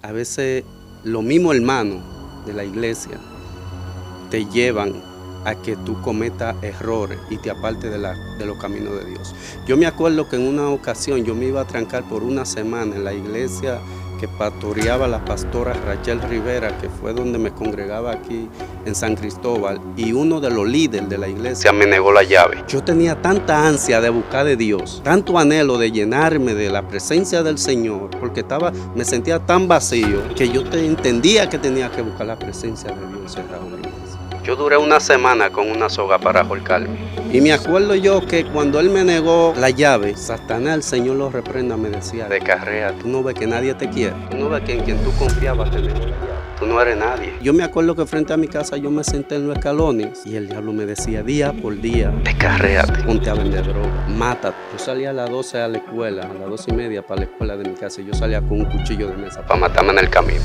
a veces los mismos hermanos de la iglesia te llevan a que tú cometas errores y te apartes de los caminos de Dios. Yo me acuerdo que en una ocasión yo me iba a trancar por una semana en la iglesia que pastoreaba la pastora Rachel Rivera, que fue donde me congregaba aquí en San Cristóbal, y uno de los líderes de la iglesia me negó la llave. Yo tenía tanta ansia de buscar de Dios, tanto anhelo de llenarme de la presencia del Señor, porque me sentía tan vacío que yo entendía que tenía que buscar la presencia de Dios cerrado en la iglesia. Yo duré una semana con una soga para ahorcarme. Y me acuerdo yo que cuando él me negó la llave, Satanás, el Señor lo reprenda, me decía: descarrea, tú no ves que nadie te quiere, tú no ves que en quien tú confiabas te negó la llave, tú no eres nadie. Yo me acuerdo que frente a mi casa yo me senté en los escalones y el diablo me decía día por día: descarréate, ponte a vender droga, mátate. Yo salía a las 12 a la escuela, a las 12:30 para la escuela de mi casa, y yo salía con un cuchillo de mesa para matarme en el camino.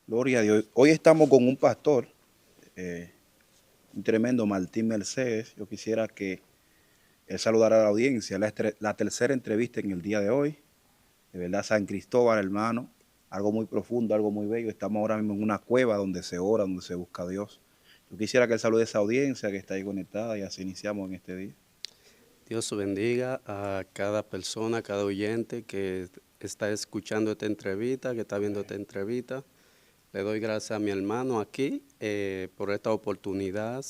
Gloria a Dios. Hoy estamos con un pastor, un tremendo Martín Mercedes. Yo quisiera que él saludara a la audiencia. La tercera entrevista en el día de hoy. De verdad, San Cristóbal, hermano. Algo muy profundo, algo muy bello. Estamos ahora mismo en una cueva donde se ora, donde se busca a Dios. Yo quisiera que él salude a esa audiencia que está ahí conectada y así iniciamos en este día. Dios bendiga a cada persona, a cada oyente que está escuchando esta entrevista, que está viendo esta entrevista. Le doy gracias a mi hermano aquí por esta oportunidad,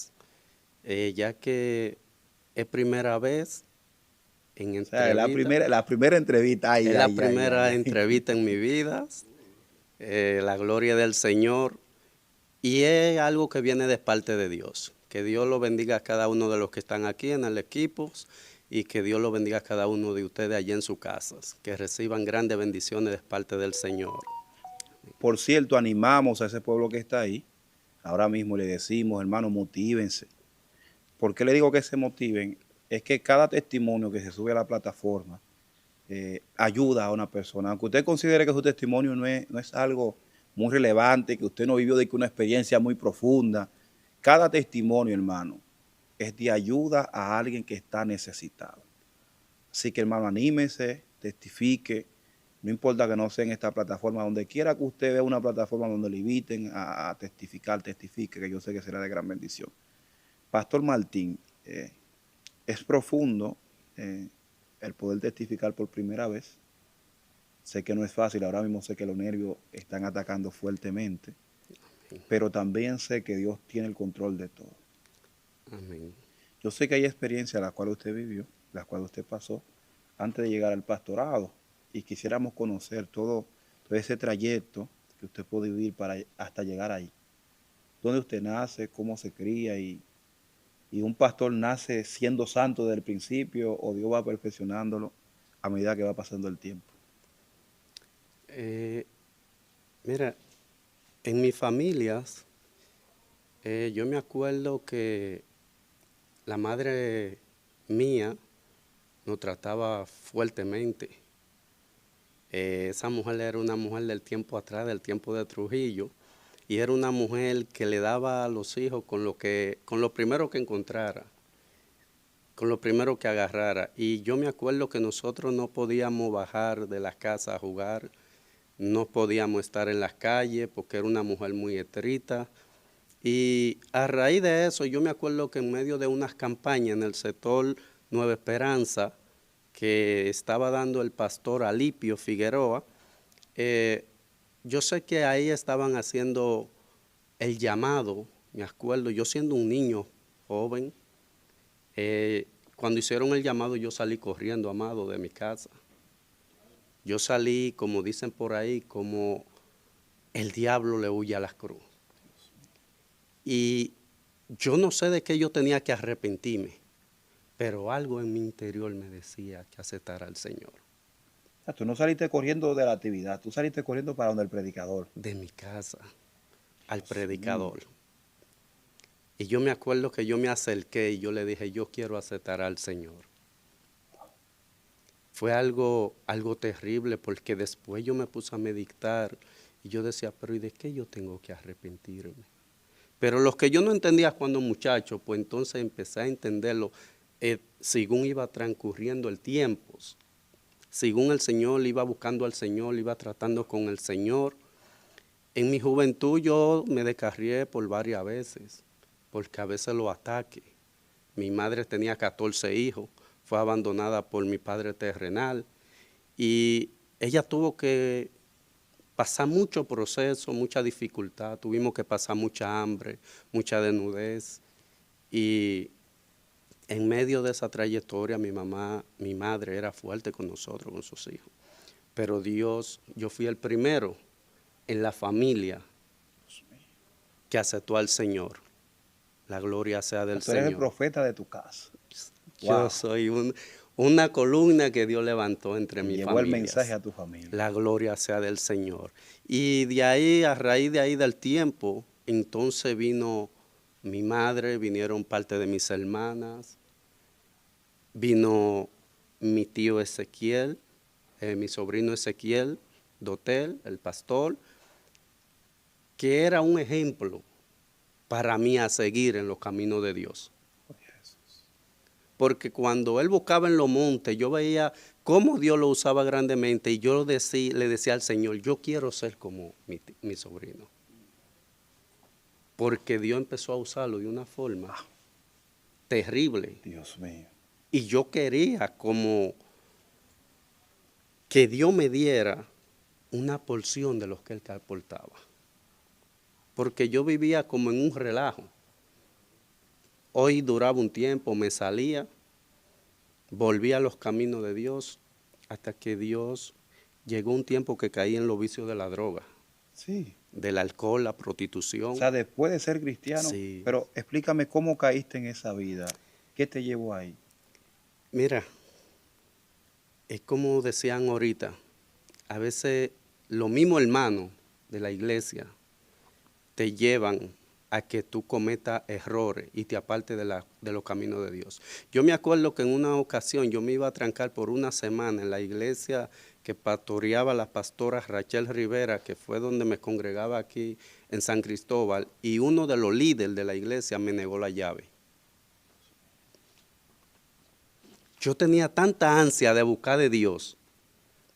ya que es primera vez en O sea, entrevista. la primera entrevista. Es la primera entrevista en mi vida, la gloria del Señor, y es algo que viene de parte de Dios. Que Dios lo bendiga a cada uno de los que están aquí en el equipo y que Dios lo bendiga a cada uno de ustedes allá en sus casas. Que reciban grandes bendiciones de parte del Señor. Por cierto, animamos a ese pueblo que está ahí. Ahora mismo le decimos, hermanos, motívense. ¿Por qué le digo que se motiven? Es que cada testimonio que se sube a la plataforma ayuda a una persona. Aunque usted considere que su testimonio no es algo muy relevante, que usted no vivió de que una experiencia muy profunda, cada testimonio, hermano, es de ayuda a alguien que está necesitado. Así que, hermano, anímese, testifique. No importa que no sea en esta plataforma, donde quiera que usted vea una plataforma donde le inviten a testificar, testifique, que yo sé que será de gran bendición. Pastor Martín, es profundo el poder testificar por primera vez. Sé que no es fácil, ahora mismo sé que los nervios están atacando fuertemente, pero también sé que Dios tiene el control de todo. Amén. Yo sé que hay experiencias las cuales usted vivió, las cuales usted pasó antes de llegar al pastorado, y quisiéramos conocer todo ese trayecto que usted puede vivir hasta llegar ahí. ¿Dónde usted nace? ¿Cómo se cría? ¿Y un pastor nace siendo santo desde el principio o Dios va perfeccionándolo a medida que va pasando el tiempo? Mira, en mi familia, yo me acuerdo que la madre mía nos trataba fuertemente. Esa mujer era una mujer del tiempo atrás, del tiempo de Trujillo, y era una mujer que le daba a los hijos con lo primero que encontrara, con lo primero que agarrara. Y yo me acuerdo que nosotros no podíamos bajar de la casa a jugar, no podíamos estar en las calles porque era una mujer muy estricta. Y a raíz de eso, yo me acuerdo que en medio de unas campañas en el sector Nueva Esperanza, que estaba dando el pastor Alipio Figueroa, yo sé que ahí estaban haciendo el llamado, me acuerdo, yo siendo un niño joven, cuando hicieron el llamado yo salí corriendo, amado, de mi casa. Yo salí, como dicen por ahí, como el diablo le huye a la cruz. Y yo no sé de qué yo tenía que arrepentirme, pero algo en mi interior me decía que aceptara al Señor. O sea, tú no saliste corriendo de la actividad, tú saliste corriendo para donde el predicador. De mi casa al Dios mío. predicador. Y yo me acuerdo que yo me acerqué y yo le dije: yo quiero aceptar al Señor. Fue algo terrible, porque después yo me puse a meditar y yo decía: pero ¿y de qué yo tengo que arrepentirme? Pero lo que yo no entendía cuando muchacho, pues entonces empecé a entenderlo según iba transcurriendo el tiempo, según el Señor iba buscando al Señor, iba tratando con el Señor. En mi juventud yo me descarrié por varias veces, porque a veces los ataques. Mi madre tenía 14 hijos, fue abandonada por mi padre terrenal y ella tuvo que pasar mucho proceso, mucha dificultad, tuvimos que pasar mucha hambre, mucha desnudez y en medio de esa trayectoria mi madre era fuerte con nosotros, con sus hijos. Pero Dios, yo fui el primero en la familia que aceptó al Señor. La gloria sea del Tú eres el Señor. profeta de tu casa. Yo Wow. soy una columna que Dios levantó entre Y mis llegó el mensaje familias. a tu familia. La gloria sea del Señor. Y de ahí, a raíz de ahí del tiempo, entonces vino mi madre, vinieron parte de mis hermanas, vino mi tío Ezequiel, mi sobrino Ezequiel, Dotel, el pastor, que era un ejemplo para mí a seguir en los caminos de Dios. Porque cuando él buscaba en los montes, yo veía cómo Dios lo usaba grandemente y yo le decía al Señor, yo quiero ser como mi sobrino. Porque Dios empezó a usarlo de una forma terrible. Dios mío. Y yo quería como que Dios me diera una porción de los que él aportaba. Porque yo vivía como en un relajo. Hoy duraba un tiempo, me salía, volvía a los caminos de Dios, hasta que Dios llegó un tiempo que caí en los vicios de la droga, Sí. del alcohol, la prostitución. O sea, después de ser cristiano, Sí. pero explícame cómo caíste en esa vida. ¿Qué te llevó ahí? Mira, es como decían ahorita, a veces los mismos hermanos de la iglesia te llevan a que tú cometas errores y te apartes de los caminos de Dios. Yo me acuerdo que en una ocasión yo me iba a trancar por una semana en la iglesia que pastoreaba la pastora Rachel Rivera, que fue donde me congregaba aquí en San Cristóbal, y uno de los líderes de la iglesia me negó la llave. Yo tenía tanta ansia de buscar de Dios,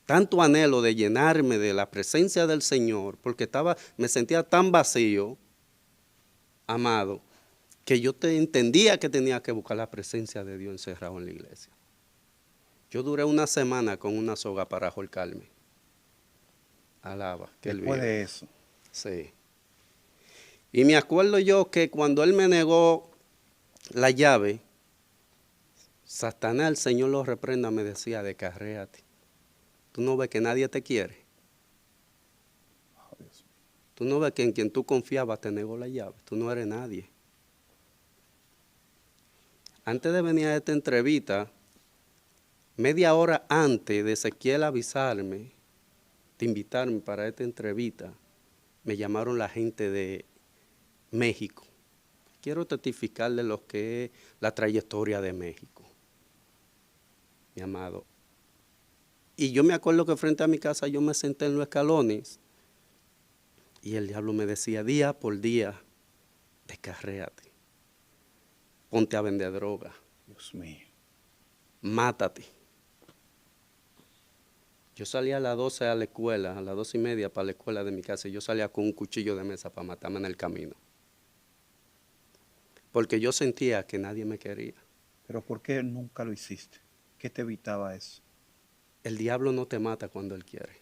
tanto anhelo de llenarme de la presencia del Señor, porque me sentía tan vacío, amado, que yo entendía que tenía que buscar la presencia de Dios encerrado en la iglesia. Yo duré una semana con una soga para ahorcarme. Alaba, que él Después vive. de eso. Sí. Y me acuerdo yo que cuando él me negó la llave, Satanás, el Señor lo reprenda, me decía, descarréate. Tú no ves que nadie te quiere. Oh, Dios mío. Tú no ves que en quien tú confiabas te negó la llave. Tú no eres nadie. Antes de venir a esta entrevista, media hora antes de Ezequiel avisarme, de invitarme para esta entrevista, me llamaron la gente de México. Quiero testificar de lo que es la trayectoria de México, mi amado. Y yo me acuerdo que frente a mi casa yo me senté en los escalones y el diablo me decía día por día, descarréate, ponte a vender droga, Dios mío. mátate. Yo salía a las 12 a la escuela, a las 12:30 para la escuela de mi casa, y yo salía con un cuchillo de mesa para matarme en el camino. Porque yo sentía que nadie me quería. Pero ¿por qué nunca lo hiciste? ¿Qué te evitaba eso? El diablo no te mata cuando él quiere.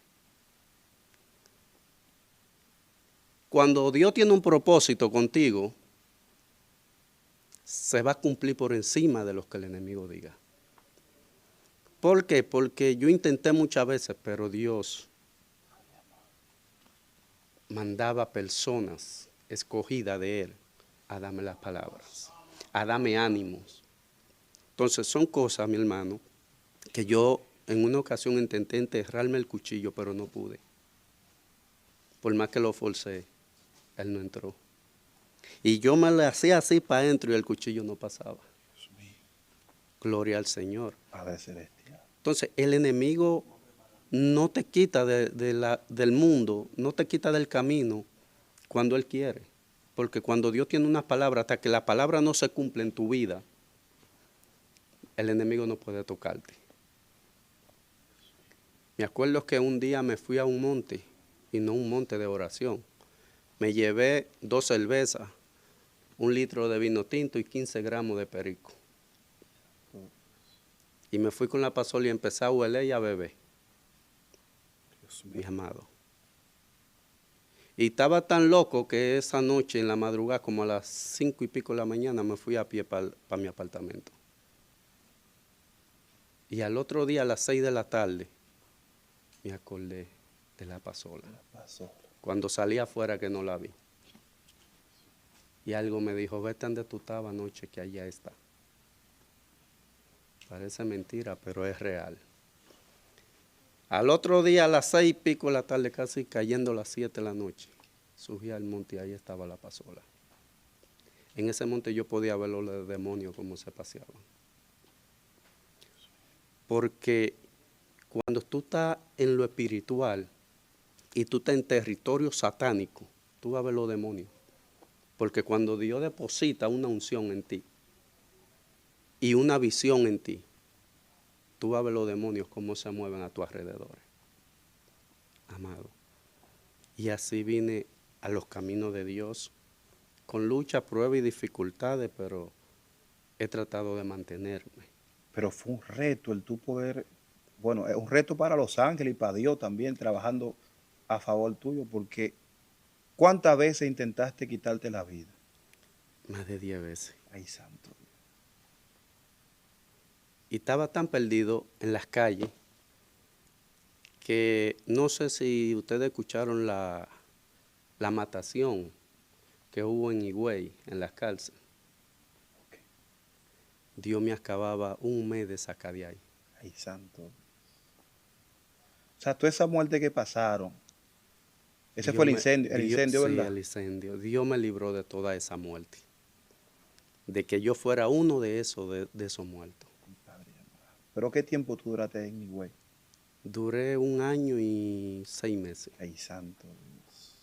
Cuando Dios tiene un propósito contigo, se va a cumplir por encima de lo que el enemigo diga. ¿Por qué? Porque yo intenté muchas veces, pero Dios mandaba personas escogidas de Él a darme las palabras, a darme ánimos. Entonces son cosas, mi hermano, que yo en una ocasión intenté enterrarme el cuchillo, pero no pude. Por más que lo forcé, él no entró. Y yo me le hacía así para adentro y el cuchillo no pasaba. Dios mío. Gloria al Señor. Padre Celestial. Entonces, el enemigo no te quita del mundo, no te quita del camino cuando él quiere. Porque cuando Dios tiene una palabra, hasta que la palabra no se cumple en tu vida, el enemigo no puede tocarte. Me acuerdo que un día me fui a un monte, y no un monte de oración, Me llevé 2 cervezas, 1 litro de vino tinto y 15 gramos de perico. Y me fui con la pasola y empecé a hueler y a beber. Dios mío. Mi amado. Y estaba tan loco que esa noche en la madrugada, como a las 5 y pico de la mañana, me fui a pie para mi apartamento. Y al otro día a las 6 de la tarde me acordé de la pasola. Cuando salí afuera que no la vi. Y algo me dijo, vete donde tú estabas anoche, que allá está. Parece mentira, pero es real. Al otro día a las 6 y pico de la tarde, casi cayendo las 7 de la noche, subí al monte y ahí estaba la pasola. En ese monte yo podía ver los demonios como se paseaban. Porque cuando tú estás en lo espiritual y tú estás en territorio satánico, tú vas a ver los demonios. Porque cuando Dios deposita una unción en ti y una visión en ti, tú vas a ver los demonios cómo se mueven a tu alrededor. Amado. Y así vine a los caminos de Dios, con lucha, prueba y dificultades, pero he tratado de mantenerme. Pero fue un reto el tú poder, bueno, es un reto para los ángeles y para Dios también, trabajando a favor tuyo, porque ¿cuántas veces intentaste quitarte la vida? Más de 10 veces. Ay, santo Dios. Y estaba tan perdido en las calles que no sé si ustedes escucharon la matación que hubo en Higüey, en las cárceles. Okay. Dios me acababa 1 mes de sacar de ahí. Ay, santo. O sea, toda esa muerte que pasaron, ese Dios fue el incendio, sí, ¿verdad? El incendio. Dios me libró de toda esa muerte. De que yo fuera uno de esos muertos. ¿Pero qué tiempo tú duraste en Higüey? Duré 1 año y 6 meses. Ay, santo Dios.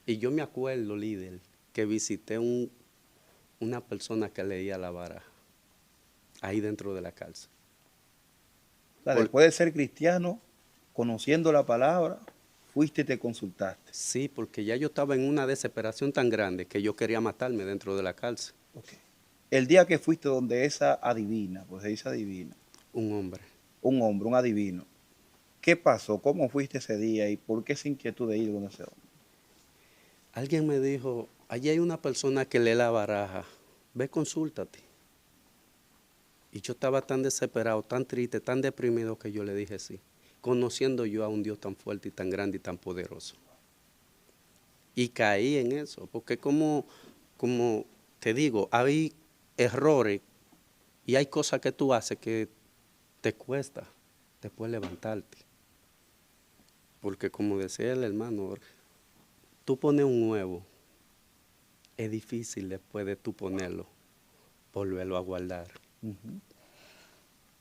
Y yo me acuerdo, líder, que visité una persona que leía la baraja ahí dentro de la cárcel. O sea, después de ser cristiano, conociendo la palabra, fuiste y te consultaste. Sí, porque ya yo estaba en una desesperación tan grande que yo quería matarme dentro de la cárcel. Okay. El día que fuiste donde esa adivina, pues se dice adivina. Un hombre. Un hombre, un adivino. ¿Qué pasó? ¿Cómo fuiste ese día y por qué esa inquietud de ir con ese hombre? Alguien me dijo, allí hay una persona que lee la baraja, ve, consúltate. Y yo estaba tan desesperado, tan triste, tan deprimido que yo le dije sí, conociendo yo a un Dios tan fuerte y tan grande y tan poderoso. Y caí en eso, porque como te digo, hay errores y hay cosas que tú haces que te cuesta después levantarte. Porque como decía el hermano, tú pones un huevo, es difícil después de tú ponerlo, volverlo a guardar.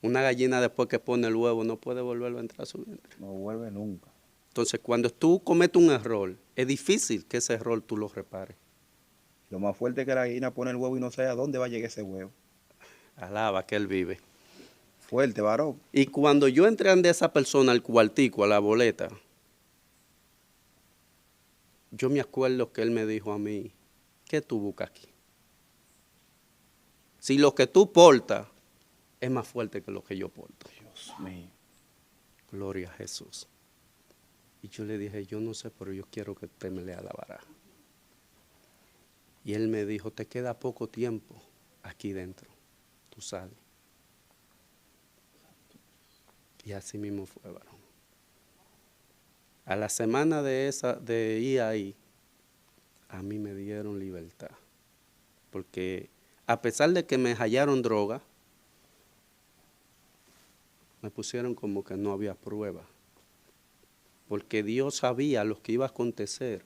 Una gallina después que pone el huevo no puede volverlo a entrar a su vientre. No vuelve nunca. Entonces cuando tú cometes un error, es difícil que ese error tú lo repares. Lo más fuerte es que la gallina pone el huevo y no sabe a dónde va a llegar ese huevo. Alaba que él vive. Fuerte, varón. Y cuando yo entré ante esa persona al cuartico, a la boleta, yo me acuerdo que él me dijo a mí, ¿qué tú buscas aquí? Si lo que tú portas es más fuerte que lo que yo porto. Dios mío. Gloria a Jesús. Y yo le dije, yo no sé, pero yo quiero que usted me lea la baraja. Y él me dijo, te queda poco tiempo aquí dentro, tú sales. Y así mismo fue, varón. A la semana de ir ahí, a mí me dieron libertad. Porque a pesar de que me hallaron droga, me pusieron como que no había prueba. Porque Dios sabía lo que iba a acontecer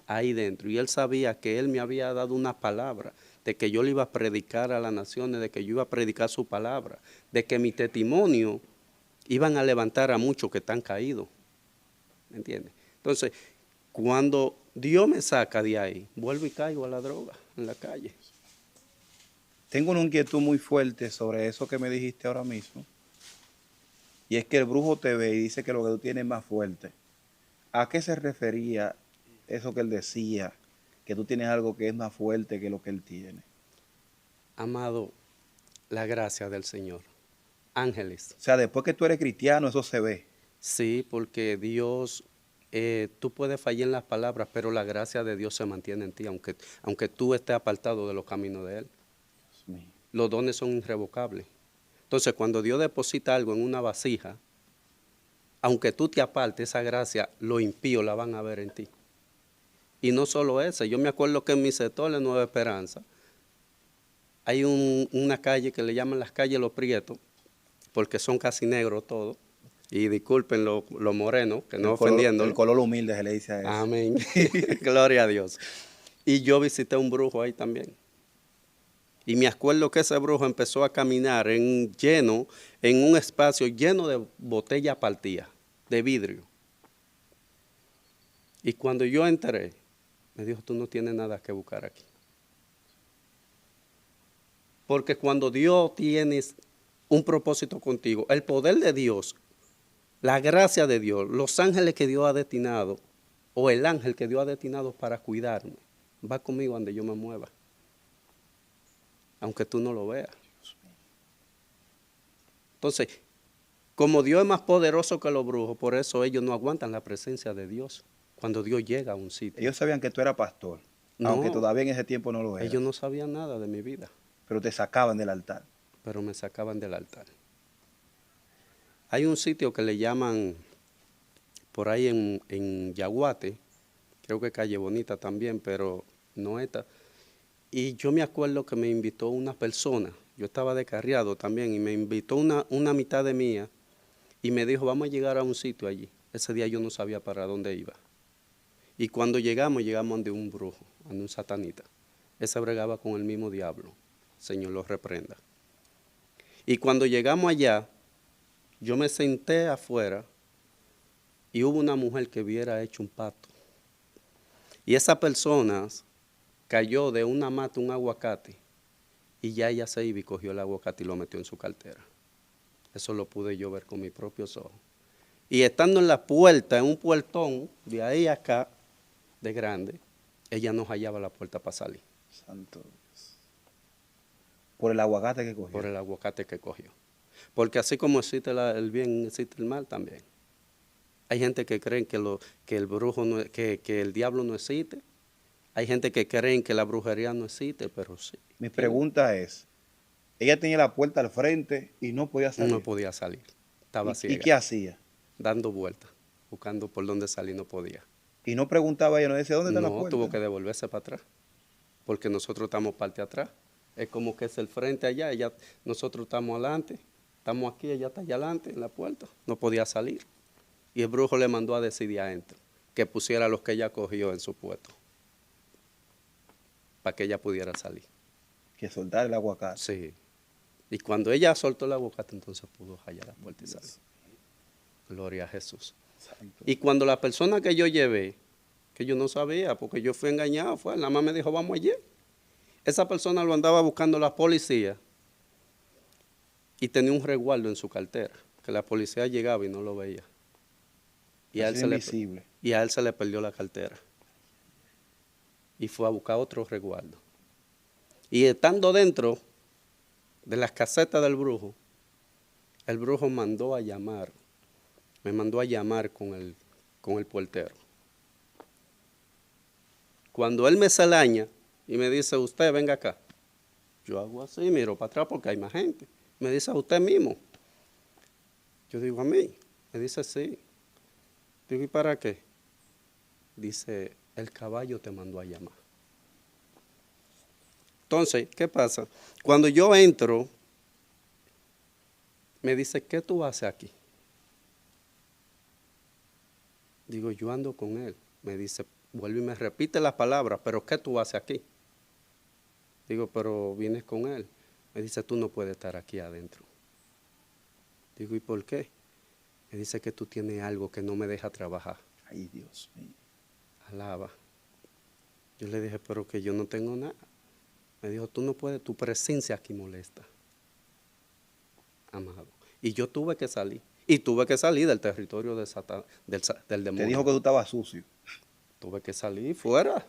ahí dentro. Y Él sabía que Él me había dado una palabra, de que yo le iba a predicar a las naciones, de que yo iba a predicar su palabra, de que mi testimonio iban a levantar a muchos que están caídos. ¿Me entiendes? Entonces, cuando Dios me saca de ahí, vuelvo y caigo a la droga en la calle. Tengo una inquietud muy fuerte sobre eso que me dijiste ahora mismo. Y es que el brujo te ve y dice que lo que tú tienes es más fuerte. ¿A qué se refería eso que él decía, que tú tienes algo que es más fuerte que lo que él tiene? Amado, la gracia del Señor. Ángeles. O sea, después que tú eres cristiano, eso se ve. Sí, porque Dios, tú puedes fallar en las palabras, pero la gracia de Dios se mantiene en ti, aunque tú estés apartado de los caminos de Él. Dios mío. Los dones son irrevocables. Entonces, cuando Dios deposita algo en una vasija, aunque tú te apartes, esa gracia, los impíos la van a ver en ti. Y no solo ese, yo me acuerdo que en mi sector de Nueva Esperanza, hay una calle que le llaman las calles Los Prietos, porque son casi negros todos. Y disculpen los morenos, que no ofendiéndolo. El color humilde se le dice a eso. Amén. Gloria a Dios. Y yo visité un brujo ahí también. Y me acuerdo que ese brujo empezó a caminar en un espacio lleno de botellas partidas, de vidrio. Y cuando yo entré, me dijo, tú no tienes nada que buscar aquí. Porque cuando Dios tiene un propósito contigo, el poder de Dios, la gracia de Dios, los ángeles que Dios ha destinado, o el ángel que Dios ha destinado para cuidarme, va conmigo donde yo me mueva. Aunque tú no lo veas. Entonces, como Dios es más poderoso que los brujos, por eso ellos no aguantan la presencia de Dios cuando Dios llega a un sitio. Ellos sabían que tú eras pastor, No, aunque todavía en ese tiempo no lo eras. Ellos no sabían nada de mi vida. Pero te sacaban del altar. Pero me sacaban del altar. Hay un sitio que le llaman, por ahí en Yaguate, creo que Calle Bonita también, pero no esta. Y yo me acuerdo que me invitó una persona, yo estaba descarriado también, y me invitó una mitad de mía, y me dijo, vamos a llegar a un sitio allí. Ese día yo no sabía para dónde iba. Y cuando llegamos ante un brujo, ante un satanita. Ese bregaba con el mismo diablo. Señor lo reprenda. Y cuando llegamos allá, yo me senté afuera y hubo una mujer que hubiera hecho un pacto. Y esa persona cayó de una mata un aguacate y ya ella se iba y cogió el aguacate y lo metió en su cartera. Eso lo pude yo ver con mis propios ojos. Y estando en la puerta, en un puertón, de ahí a acá, de grande, ella no hallaba la puerta para salir. Santo Dios. Por el aguacate que cogió. Por el aguacate que cogió. Porque así como existe el bien, existe el mal también. Hay gente que creen que el brujo que el diablo no existe. Hay gente que creen que la brujería no existe, pero sí. Mi pregunta es, ella tenía la puerta al frente y no podía salir. No podía salir. Estaba ciega. ¿Y qué hacía? Dando vueltas, buscando por dónde salir, no podía. Y no preguntaba ella, no decía, ¿dónde está la puerta? No, tuvo que devolverse para atrás, porque nosotros estamos parte atrás. Es como que es el frente allá, nosotros estamos adelante, estamos aquí, ella está allá adelante en la puerta. No podía salir. Y el brujo le mandó a decidir adentro que pusiera los que ella cogió en su puesto, para que ella pudiera salir. Que soltar el aguacate. Sí. Y cuando ella soltó el aguacate, entonces pudo hallar la puerta y salir. Gloria a Jesús. Santo. Y cuando la persona que yo llevé, que yo no sabía, porque yo fui engañado, la mamá me dijo, vamos allí. Esa persona lo andaba buscando la policía y tenía un resguardo en su cartera, que la policía llegaba y no lo veía. Y a él se le perdió la cartera. Y fue a buscar otro resguardo. Y estando dentro de las casetas del brujo, el brujo me mandó a llamar con el portero. Cuando él me salaña y me dice, usted venga acá, yo hago así, miro para atrás porque hay más gente. Me dice, a usted mismo. Yo digo, ¿a mí? Me dice, sí. Digo, ¿y para qué? Dice, el caballo te mandó a llamar. Entonces, ¿qué pasa? Cuando yo entro, me dice, ¿qué tú haces aquí? Digo, yo ando con él. Me dice, vuelve y me repite las palabras, pero ¿qué tú haces aquí? Digo, pero vienes con él. Me dice, tú no puedes estar aquí adentro. Digo, ¿y por qué? Me dice que tú tienes algo que no me deja trabajar. Ay, Dios mío. Alaba. Yo le dije, pero que yo no tengo nada. Me dijo, tú no puedes, tu presencia aquí molesta. Amado. Y yo tuve que salir. Y tuve que salir del territorio del demonio. Te dijo que tú estabas sucio. tuve que salir fuera,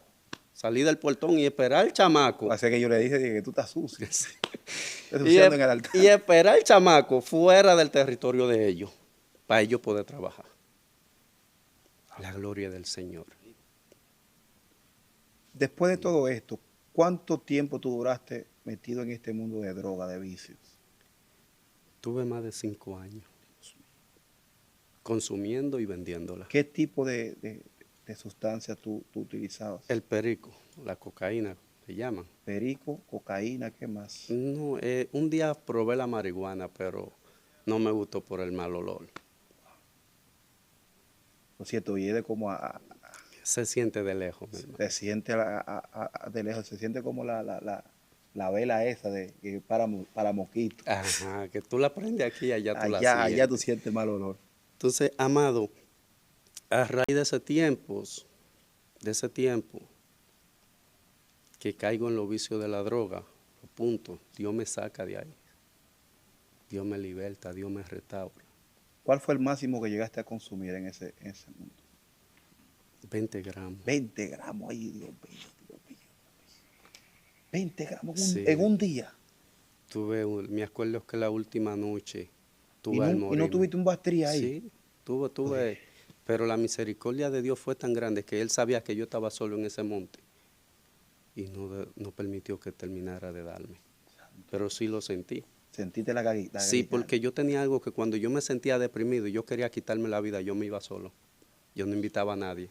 salir del portón y esperar al chamaco. Así que yo le dije que tú estás sucio. Estás Y, suciando en el altar. y esperar al chamaco fuera del territorio de ellos, para ellos poder trabajar. La gloria del Señor. Después de todo esto, ¿cuánto tiempo tú duraste metido en este mundo de droga, de vicios? Tuve más de 5 años consumiendo y vendiéndola. ¿Qué tipo de sustancia tú utilizabas? El perico, la cocaína, se llaman. Perico, cocaína, ¿qué más? No, un día probé la marihuana, pero no me gustó por el mal olor. Por cierto, y de como Se siente de lejos, mi hermano. se siente de lejos, se siente como la vela esa para mosquitos. Ajá, que tú la prendes aquí y allá tú la Allá sientes. tú sientes mal olor. Entonces, amado, a raíz de ese tiempo, que caigo en los vicios de la droga, punto, Dios me saca de ahí. Dios me liberta, Dios me restaura. ¿Cuál fue el máximo que llegaste a consumir en ese mundo? 20 gramos. 20 gramos, ay Dios mío, Dios mío. 20 gramos Sí. en un día. Me acuerdo que la última noche tuve ¿Y no, al y no morirme. tuviste un bastría ahí? Sí, tuve, pero la misericordia de Dios fue tan grande que Él sabía que yo estaba solo en ese monte y no permitió que terminara de darme. Pero sí lo sentí. ¿Sentiste la gaguita? Sí, porque yo tenía algo que cuando yo me sentía deprimido y yo quería quitarme la vida, yo me iba solo. Yo no invitaba a nadie.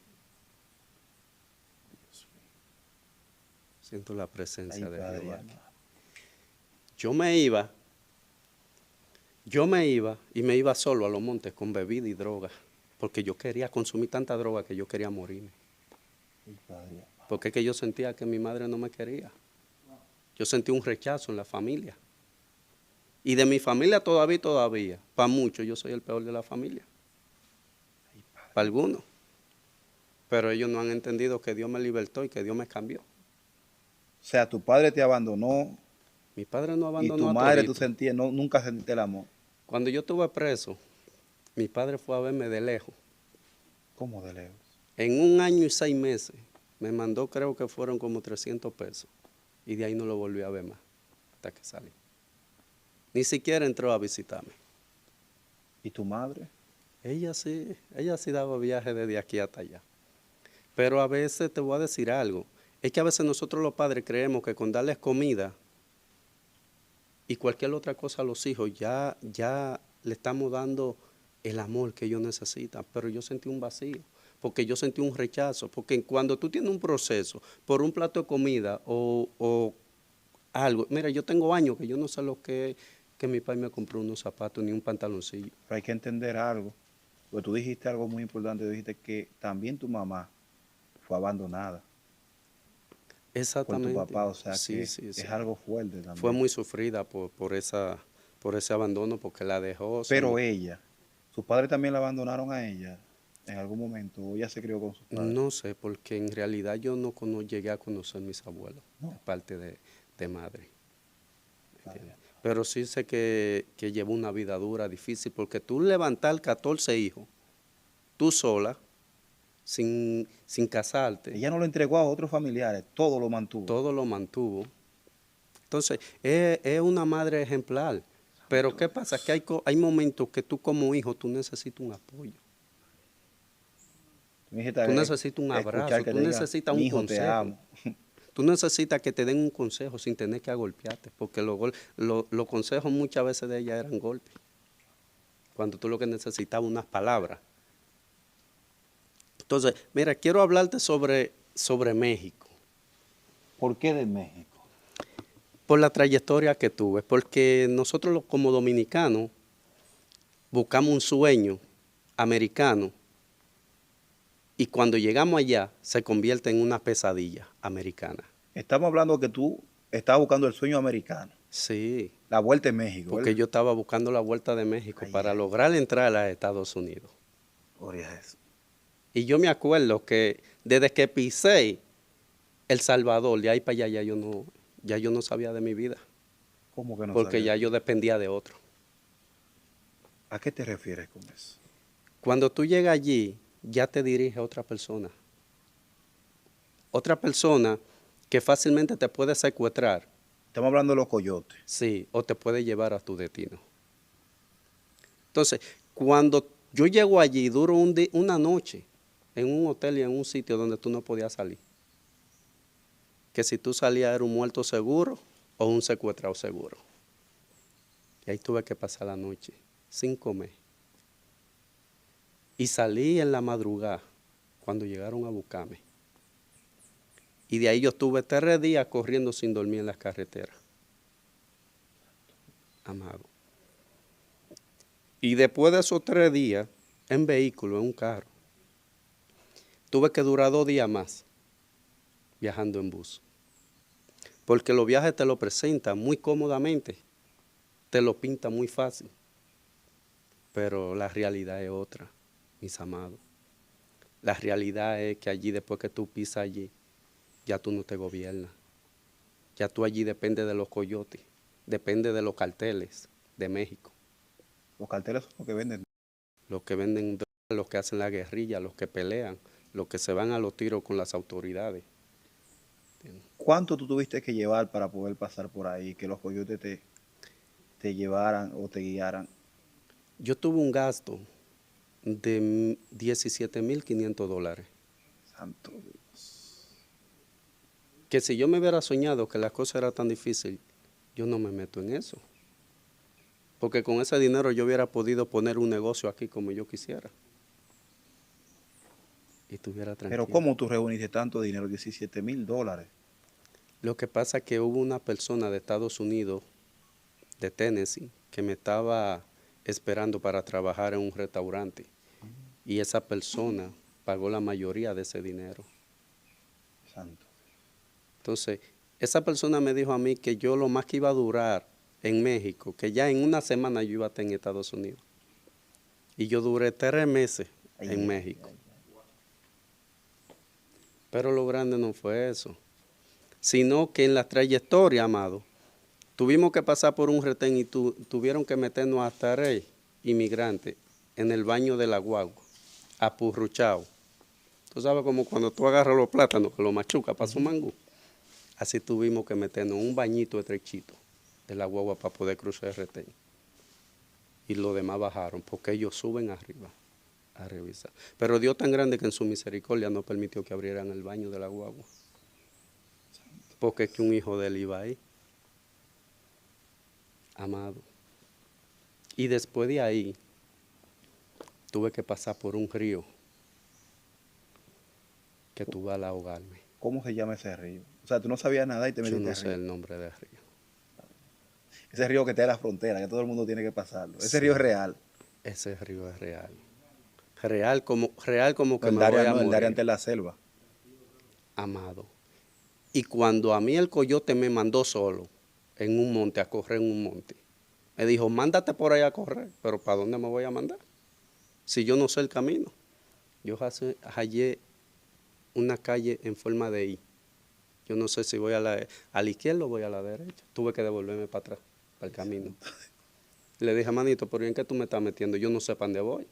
Siento la presencia de Dios aquí. Yo me iba y me iba solo a los montes con bebida y droga, porque yo quería consumir tanta droga que yo quería morirme. Porque es que yo sentía que mi madre no me quería. Yo sentí un rechazo en la familia. Y de mi familia todavía, para muchos yo soy el peor de la familia. Para algunos. Pero ellos no han entendido que Dios me libertó y que Dios me cambió. O sea, tu padre te abandonó. Mi padre no abandonó y tu a madre todito. tú sentías, nunca sentiste el amor. Cuando yo estuve preso, mi padre fue a verme de lejos. ¿Cómo de lejos? En 1 año y 6 meses me mandó, creo que fueron como 300 pesos. Y de ahí no lo volví a ver más hasta que salí. Ni siquiera entró a visitarme. ¿Y tu madre? Ella sí daba viajes desde aquí hasta allá. Pero a veces te voy a decir algo. Es que a veces nosotros los padres creemos que con darles comida y cualquier otra cosa a los hijos ya le estamos dando el amor que ellos necesitan. Pero yo sentí un vacío, porque yo sentí un rechazo. Porque cuando tú tienes un proceso por un plato de comida o algo, mira, yo tengo años que yo no sé lo que mi padre me compró unos zapatos ni un pantaloncillo. Pero hay que entender algo. Porque tú dijiste algo muy importante. Dijiste que también tu mamá fue abandonada. Exactamente. Por tu papá, o sea sí, que sí. es algo fuerte también. Fue muy sufrida por ese abandono, porque la dejó. Pero ella, ¿sus padres también la abandonaron a ella en algún momento? ¿O ella se crió con sus padres? No sé, porque en realidad yo no llegué a conocer a mis abuelos, No. de parte de madre. Pero sí sé que llevó una vida dura, difícil, porque tú levantar 14 hijos, tú sola, sin casarte. Ella no lo entregó a otros familiares, todo lo mantuvo. Todo lo mantuvo. Entonces, es una madre ejemplar. Pero ¿qué pasa? Que hay momentos que tú como hijo, tú necesitas un apoyo. Tú necesitas un abrazo, tú necesitas un consejo. Te amo. Tú necesitas que te den un consejo sin tener que agolpearte, porque los consejos muchas veces de ella eran golpes. Cuando tú lo que necesitabas unas palabras. Entonces, mira, quiero hablarte sobre México. ¿Por qué de México? Por la trayectoria que tuve, porque nosotros como dominicanos buscamos un sueño americano y cuando llegamos allá se convierte en una pesadilla americana. Estamos hablando que tú estabas buscando el sueño americano. Sí. La vuelta en México. Porque ¿verdad? yo estaba buscando la vuelta de México para lograr entrar a Estados Unidos. Gloria a Jesús. Y yo me acuerdo que desde que pisé El Salvador, de ahí para allá ya yo no sabía de mi vida. ¿Cómo que no porque sabía? Ya yo dependía de otro. ¿A qué te refieres con eso? Cuando tú llegas allí, ya te dirige a otra persona. Otra persona que fácilmente te puede secuestrar, Estamos hablando de los coyotes. sí, o te puede llevar a tu destino. Entonces, cuando yo llego allí, duro una noche en un hotel y en un sitio donde tú no podías salir. Que si tú salías era un muerto seguro o un secuestrado seguro. Y ahí tuve que pasar la noche sin comer. Y salí en la madrugada cuando llegaron a buscarme. Y de ahí yo estuve 3 días corriendo sin dormir en las carreteras. Amado. Y después de esos 3 días, en vehículo, en un carro, tuve que durar 2 días más viajando en bus. Porque los viajes te lo presentan muy cómodamente, te lo pintan muy fácil. Pero la realidad es otra, mis amados. La realidad es que allí, después que tú pisas allí, ya tú no te gobiernas. Ya tú allí dependes de los coyotes, depende de los carteles de México. Los carteles son los que venden. Los que venden drogas, los que hacen la guerrilla, los que pelean, los que se van a los tiros con las autoridades. ¿Cuánto tú tuviste que llevar para poder pasar por ahí, que los coyotes te llevaran o te guiaran? Yo tuve un gasto de $17,500. Santo Dios. Que si yo me hubiera soñado que la cosa era tan difícil, yo no me meto en eso. Porque con ese dinero yo hubiera podido poner un negocio aquí como yo quisiera. Y estuviera tranquilo. Pero ¿cómo tú reuniste tanto dinero? $17,000. Lo que pasa es que hubo una persona de Estados Unidos, de Tennessee, que me estaba esperando para trabajar en un restaurante. Y esa persona pagó la mayoría de ese dinero. Santo. Entonces, esa persona me dijo a mí que yo lo más que iba a durar en México, que ya en una semana yo iba a estar en Estados Unidos. Y yo duré 3 meses en México. Pero lo grande no fue eso, sino que en la trayectoria, amado, tuvimos que pasar por un retén y tuvieron que meternos hasta Rey, inmigrante, en el baño de la guagua, apurruchado. Tú sabes como cuando tú agarras los plátanos, que los machucas para su mangú. Así tuvimos que meternos en un bañito estrechito de la guagua para poder cruzar el retén. Y los demás bajaron, porque ellos suben arriba a revisar. Pero Dios tan grande que en su misericordia no permitió que abrieran el baño de la guagua. Porque es que un hijo de él iba ahí. Amado. Y después de ahí, tuve que pasar por un río que tuve al ahogarme. ¿Cómo se llama ese río? O sea, tú no sabías nada y te Yo metiste no al sé río. el nombre del río. Ese río que está en la frontera, que todo el mundo tiene que pasarlo. Ese Sí. río es real. Ese río es real. Real como No, que el me de área voy a no, el de área morir. antes de la selva. Amado. Y cuando a mí el coyote me mandó solo en un monte, a correr en un monte, me dijo, mándate por ahí a correr, pero ¿para dónde me voy a mandar? Si yo no sé el camino. Yo hallé una calle en forma de I. Yo no sé si voy a la izquierda o voy a la derecha. Tuve que devolverme para atrás, para el camino. Le dije, manito, ¿pero en qué tú me estás metiendo? Yo no sé para dónde voy.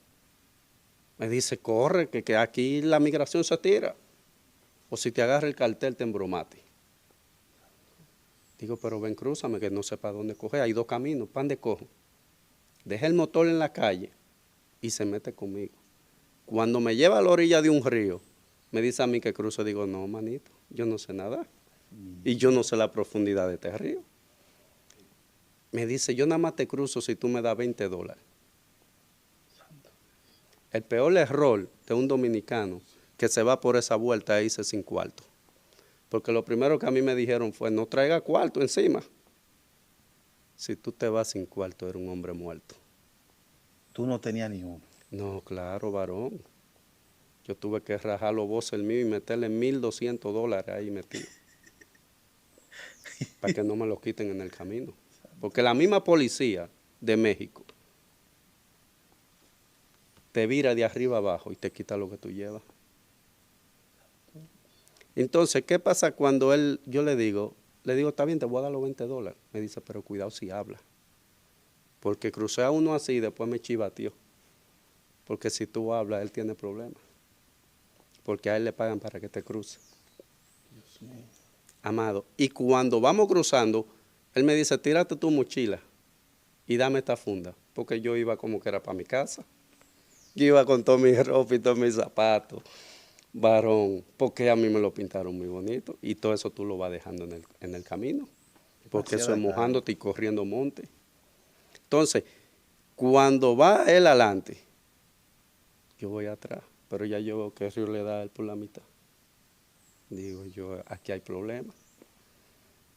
Me dice, corre, que aquí la migración se tira. O si te agarra el cartel, te embromate. Digo, pero ven, crúzame, que no sé para dónde coger. Hay 2 caminos, ¿para dónde cojo? Deja el motor en la calle y se mete conmigo. Cuando me lleva a la orilla de un río, me dice a mí que cruzo. Digo, no, manito, yo no sé nadar. Y yo no sé la profundidad de este río. Me dice, yo nada más te cruzo si tú me das $20. El peor error de un dominicano que se va por esa vuelta es irse sin cuarto. Porque lo primero que a mí me dijeron fue, no traiga cuarto encima. Si tú te vas sin cuarto, eres un hombre muerto. Tú no tenías ni uno. No, claro, varón. Yo tuve que rajar los voces el mío y meterle $1,200 ahí metido. Para que no me lo quiten en el camino. Porque la misma policía de México te vira de arriba abajo y te quita lo que tú llevas. Entonces, ¿qué pasa cuando yo le digo, está bien, te voy a dar los $20? Me dice, pero cuidado si habla. Porque crucé a uno así y después me chivateó. Porque si tú hablas, él tiene problemas. Porque a él le pagan para que te cruce. mío. Amado. Y cuando vamos cruzando, él me dice, tírate tu mochila y dame esta funda. Porque yo iba como que era para mi casa. Yo iba con todo mi ropa y todos mis zapatos, varón, porque a mí me lo pintaron muy bonito. Y todo eso tú lo vas dejando en el camino. Porque eso Demasiada es calma. mojándote y corriendo monte. Entonces, cuando va él adelante, yo voy atrás. Pero ya yo veo que el río le da a él por la mitad. Digo yo, aquí hay problema.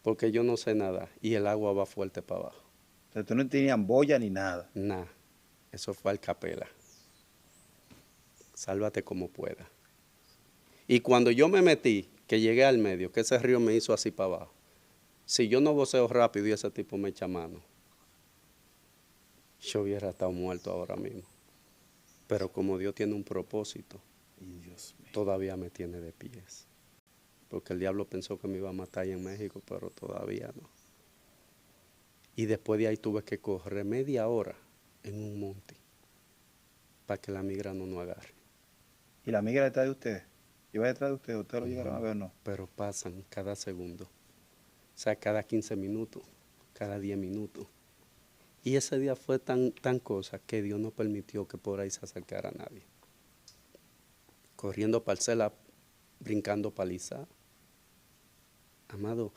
Porque yo no sé nadar y el agua va fuerte para abajo. Entonces tú no tenías boya ni nada. Nada, eso fue al capela. Sálvate como pueda. Y cuando yo me metí, que llegué al medio, que ese río me hizo así para abajo, si yo no voceo rápido y ese tipo me echa mano, yo hubiera estado muerto ahora mismo. Pero como Dios tiene un propósito, Y Dios mío. todavía me tiene de pies. Porque el diablo pensó que me iba a matar ahí en México, pero todavía no. Y después de ahí tuve que correr media hora en un monte para que la migra no nos agarre. ¿Y la migra detrás de ustedes? ¿Iba detrás de ustedes? ¿Ustedes lo llegaron a ver o no? Pero pasan cada segundo. O sea, cada 15 minutos, cada 10 minutos. Y ese día fue tan cosa que Dios no permitió que por ahí se acercara a nadie. Corriendo parcela, brincando paliza. Amado,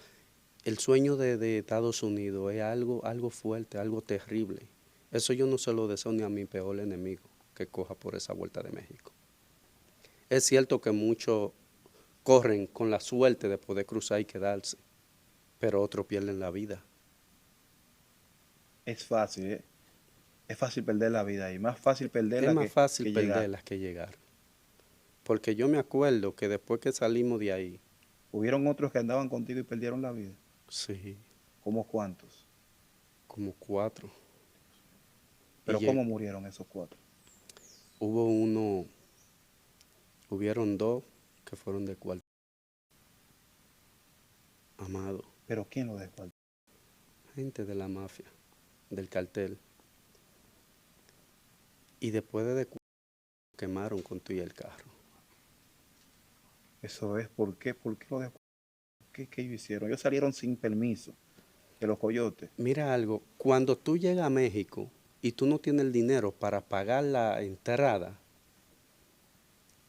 el sueño de Estados Unidos es algo fuerte, algo terrible. Eso yo no se lo deseo ni a mi peor enemigo que coja por esa vuelta de México. Es cierto que muchos corren con la suerte de poder cruzar y quedarse, pero otros pierden la vida. Es fácil, ¿eh? Es fácil perder la vida ahí. Más fácil Es perderla más fácil que llegar. perderlas que llegar. Porque yo me acuerdo que después que salimos de ahí, Hubieron otros que andaban contigo y perdieron la vida. sí, ¿Cómo cuántos? como 4. Pero Y ¿cómo murieron esos 4? hubieron 2 que fueron de cuarto. Amado, ¿Pero quién lo dejó? gente de la mafia, del cartel. Y después de quemaron con tú y el carro. Eso es, ¿por qué? ¿Por qué lo dejó? ¿Qué ellos hicieron? Ellos salieron sin permiso de los coyotes. Mira algo, cuando tú llegas a México y tú no tienes el dinero para pagar la entrada,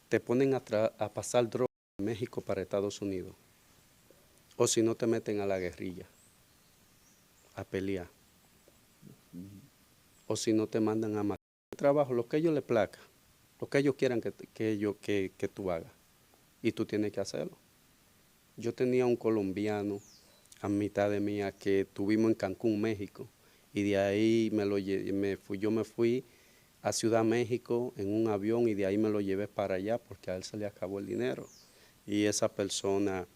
te ponen a pasar droga de México para Estados Unidos. O si no te meten a la guerrilla, a pelear. O si no te mandan a matar. Trabajo, lo que ellos les plazca, lo que ellos quieran que tú hagas. Y tú tienes que hacerlo. Yo tenía un colombiano a mitad de mía que tuvimos en Cancún, México. Y de ahí yo me fui a Ciudad México en un avión y de ahí me lo llevé para allá porque a él se le acabó el dinero. Y esa persona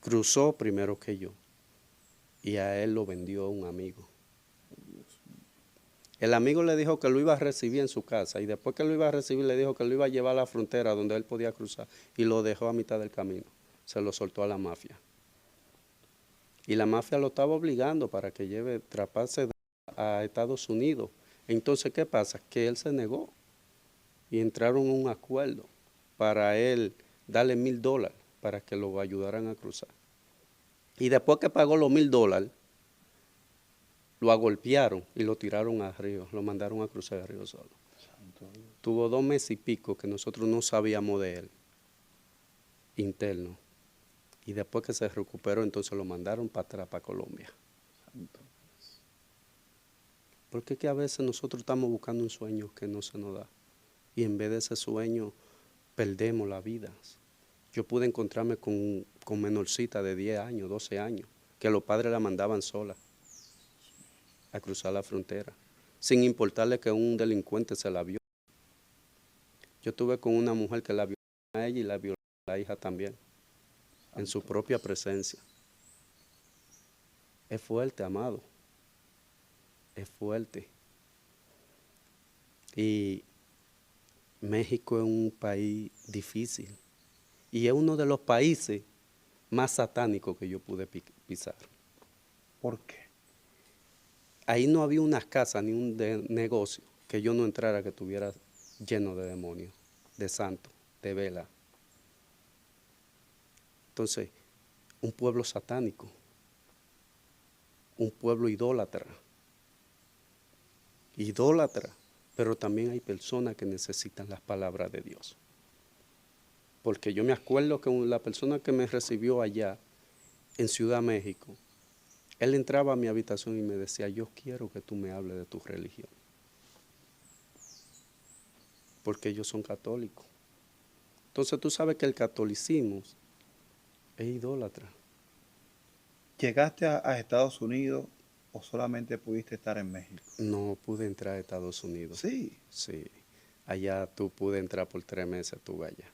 cruzó primero que yo y a él lo vendió un amigo. El amigo le dijo que lo iba a recibir en su casa y después que lo iba a recibir le dijo que lo iba a llevar a la frontera donde él podía cruzar y lo dejó a mitad del camino. Se lo soltó a la mafia. Y la mafia lo estaba obligando para que traspase a Estados Unidos. Entonces, ¿qué pasa? Que él se negó y entraron en un acuerdo para él darle $1,000 para que lo ayudaran a cruzar. Y después que pagó los $1,000, lo agolpearon y lo tiraron al río, lo mandaron a cruzar el río solo. Tuvo 2 meses y pico que nosotros no sabíamos de él, interno. Y después que se recuperó, entonces lo mandaron para atrás, para Colombia. Porque es que a veces nosotros estamos buscando un sueño que no se nos da. Y en vez de ese sueño, perdemos la vida. Yo pude encontrarme con menorcita de 10 años, 12 años, que los padres la mandaban sola a cruzar la frontera, sin importarle que un delincuente se la vio. Yo estuve con una mujer que la violó a ella y la violó a la hija también, en su propia presencia. Es fuerte, amado. Es fuerte. Y México es un país difícil. Y es uno de los países más satánicos que yo pude pisar. ¿Por qué? Ahí no había una casa ni un negocio que yo no entrara que estuviera lleno de demonios, de santos, de vela. Entonces, un pueblo satánico, un pueblo idólatra, pero también hay personas que necesitan las palabras de Dios. Porque yo me acuerdo que la persona que me recibió allá en Ciudad México, él entraba a mi habitación y me decía, yo quiero que tú me hables de tu religión. Porque ellos son católicos. Entonces tú sabes que el catolicismo es idólatra. ¿Llegaste a Estados Unidos o solamente pudiste estar en México? No pude entrar a Estados Unidos. Sí. Sí. Allá tú pude entrar por 3 meses, tú allá.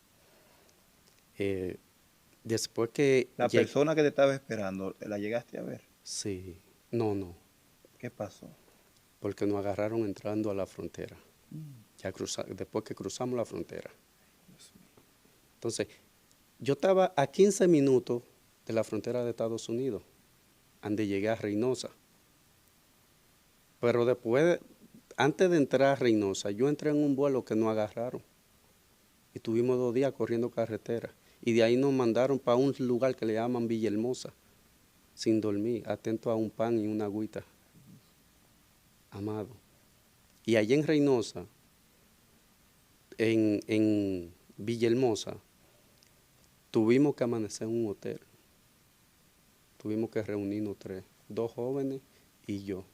Después que... La persona que te estaba esperando, ¿la llegaste a ver? Sí. No. ¿Qué pasó? Porque nos agarraron entrando a la frontera. Ya después que cruzamos la frontera. Entonces, yo estaba a 15 minutos de la frontera de Estados Unidos, donde llegué a Reynosa. Pero después, antes de entrar a Reynosa, yo entré en un vuelo que nos agarraron. Y tuvimos 2 días corriendo carretera. Y de ahí nos mandaron para un lugar que le llaman Villahermosa, sin dormir, atento a un pan y una agüita. Amado. Y allá en Reynosa, en Villahermosa, tuvimos que amanecer en un hotel. Tuvimos que reunirnos 3, 2 jóvenes y yo,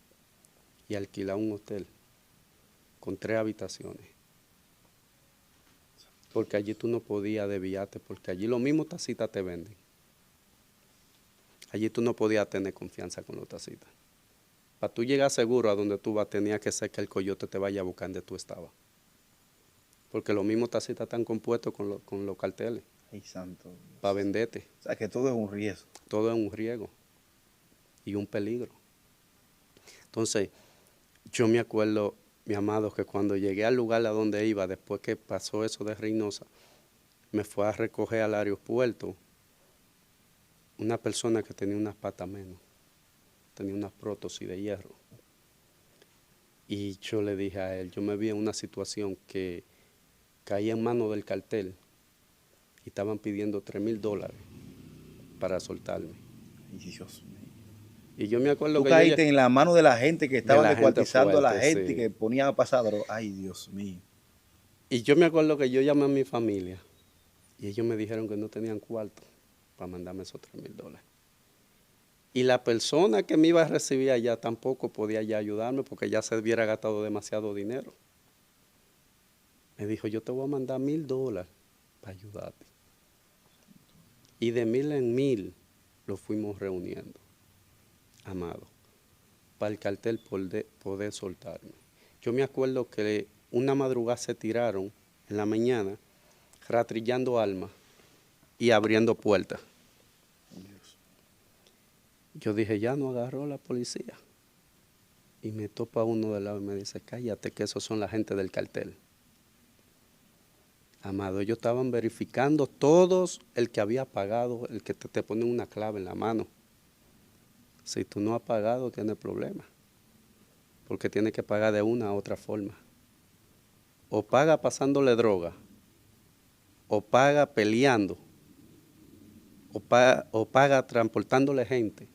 y alquilar un hotel con 3 habitaciones. Porque allí tú no podías desviarte, porque allí los mismos taxistas te venden. Allí tú no podías tener confianza con los taxistas. Para tú llegar seguro a donde tú vas, tenía que ser que el coyote te vaya a buscar donde tú estabas. Porque los mismos taxistas están compuestos con los carteles. Ay, santo Dios. Para venderte. O sea, que todo es un riesgo. Todo es un riesgo y un peligro. Entonces, yo me acuerdo, mi amado, que cuando llegué al lugar a donde iba, después que pasó eso de Reynosa, me fue a recoger al aeropuerto una persona que tenía unas patas menos, tenía unas prótesis de hierro. Y yo le dije a él, yo me vi en una situación que caía en manos del cartel y estaban pidiendo $3,000 para soltarme. Ay, Dios mío. Y yo me acuerdo Tú que caíste en la mano de la gente que estaban descuartizando a la fuerte, gente sí. y que ponían a pasar droga. Ay, Dios mío. Y yo me acuerdo que yo llamé a mi familia y ellos me dijeron que no tenían cuarto para mandarme esos $3,000. Y la persona que me iba a recibir allá tampoco podía ya ayudarme porque ya se hubiera gastado demasiado dinero. Me dijo, yo te voy a mandar $1,000 para ayudarte. Y de 1,000 en 1,000 lo fuimos reuniendo, amado, para el cartel poder soltarme. Yo me acuerdo que una madrugada se tiraron en la mañana rastrillando almas y abriendo puertas. Yo dije, ya no agarró la policía. Y me topa uno de lado y me dice, cállate que esos son la gente del cartel. Amado, ellos estaban verificando todos el que había pagado, el que te ponen una clave en la mano. Si tú no has pagado, tienes problemas. Porque tienes que pagar de una u otra forma. O paga pasándole droga, o paga peleando, o paga transportándole gente,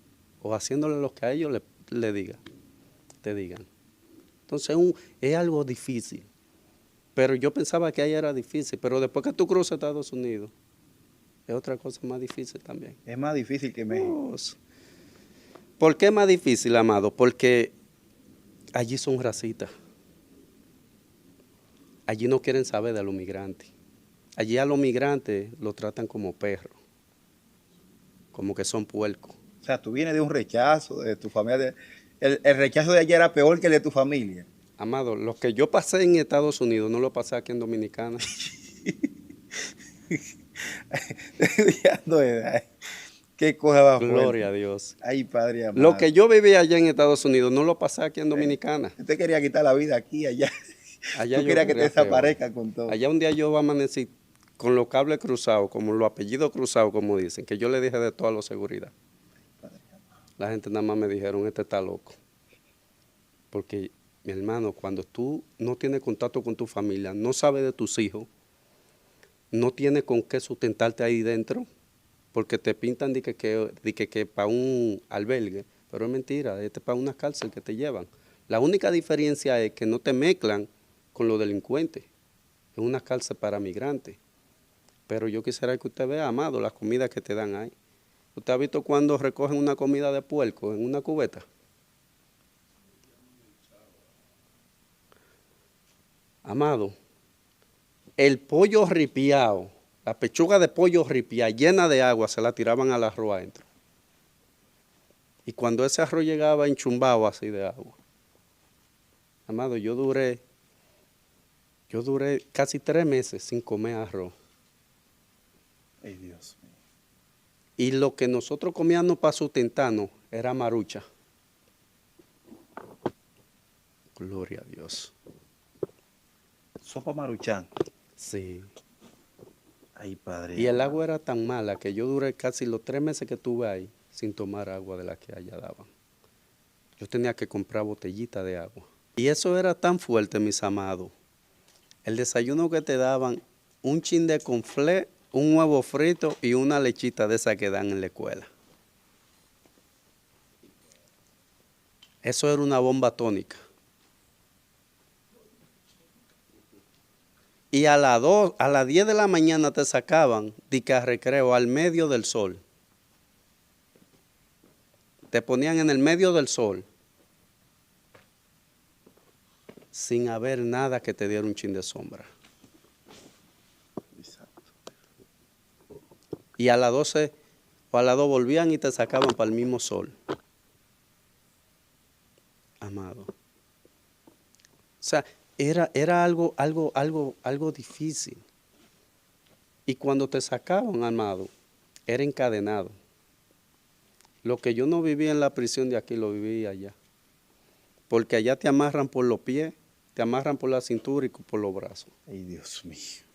o haciéndole lo que a ellos te digan. Entonces es algo difícil. Pero yo pensaba que ahí era difícil, pero después que tú cruzas Estados Unidos, es otra cosa más difícil también. Es más difícil que México. ¿Por qué es más difícil, amado? Porque allí son racistas. Allí no quieren saber de los migrantes. Allí a los migrantes los tratan como perros, como que son puercos. O sea, tú vienes de un rechazo de tu familia. El rechazo de allá era peor que el de tu familia. Amado, lo que yo pasé en Estados Unidos no lo pasé aquí en Dominicana. Qué cosa más fuerte. Gloria a Dios. Ay, Padre amado. Lo que yo viví allá en Estados Unidos no lo pasé aquí en Dominicana. Usted quería quitar la vida aquí, allá. Allá Tú querías que te desaparezcan con todo. Allá un día yo amanecí con los cables cruzados, como los apellidos cruzados, como dicen, que yo le dije de todo a la seguridad. La gente nada más me dijeron, este está loco. Porque, mi hermano, cuando tú no tienes contacto con tu familia, no sabes de tus hijos, no tienes con qué sustentarte ahí dentro, porque te pintan de que para un albergue, pero es mentira, este es para una cárcel que te llevan. La única diferencia es que no te mezclan con los delincuentes, es una cárcel para migrantes. Pero yo quisiera que usted vea, Amado, las comidas que te dan ahí. ¿Usted ha visto cuando recogen una comida de puerco en una cubeta? Amado, el pollo ripiado, la pechuga de pollo ripiada llena de agua, se la tiraban al arroz adentro. Y cuando ese arroz llegaba enchumbado así de agua. Amado, yo duré casi 3 meses sin comer arroz. Ay, Dios mío. Y lo que nosotros comíamos para sustentarnos era marucha. Gloria a Dios. Sopa Maruchan. Sí. Ay, padre. Y el agua era tan mala que yo duré casi los 3 meses que estuve ahí sin tomar agua de la que allá daban. Yo tenía que comprar botellita de agua. Y eso era tan fuerte, mis amados. El desayuno que te daban, un chin de conflé, un huevo frito y una lechita de esa que dan en la escuela. Eso era una bomba tónica. Y a las 10 de la mañana te sacaban de que a recreo al medio del sol. Te ponían en el medio del sol sin haber nada que te diera un chin de sombra. Exacto. Y a las 12 o a las 2 volvían y te sacaban para el mismo sol. Amado. O sea, era algo difícil. Y cuando te sacaban, amado, era encadenado. Lo que yo no vivía en la prisión de aquí, lo viví allá. Porque allá te amarran por los pies, te amarran por la cintura y por los brazos. Ay, Dios mío.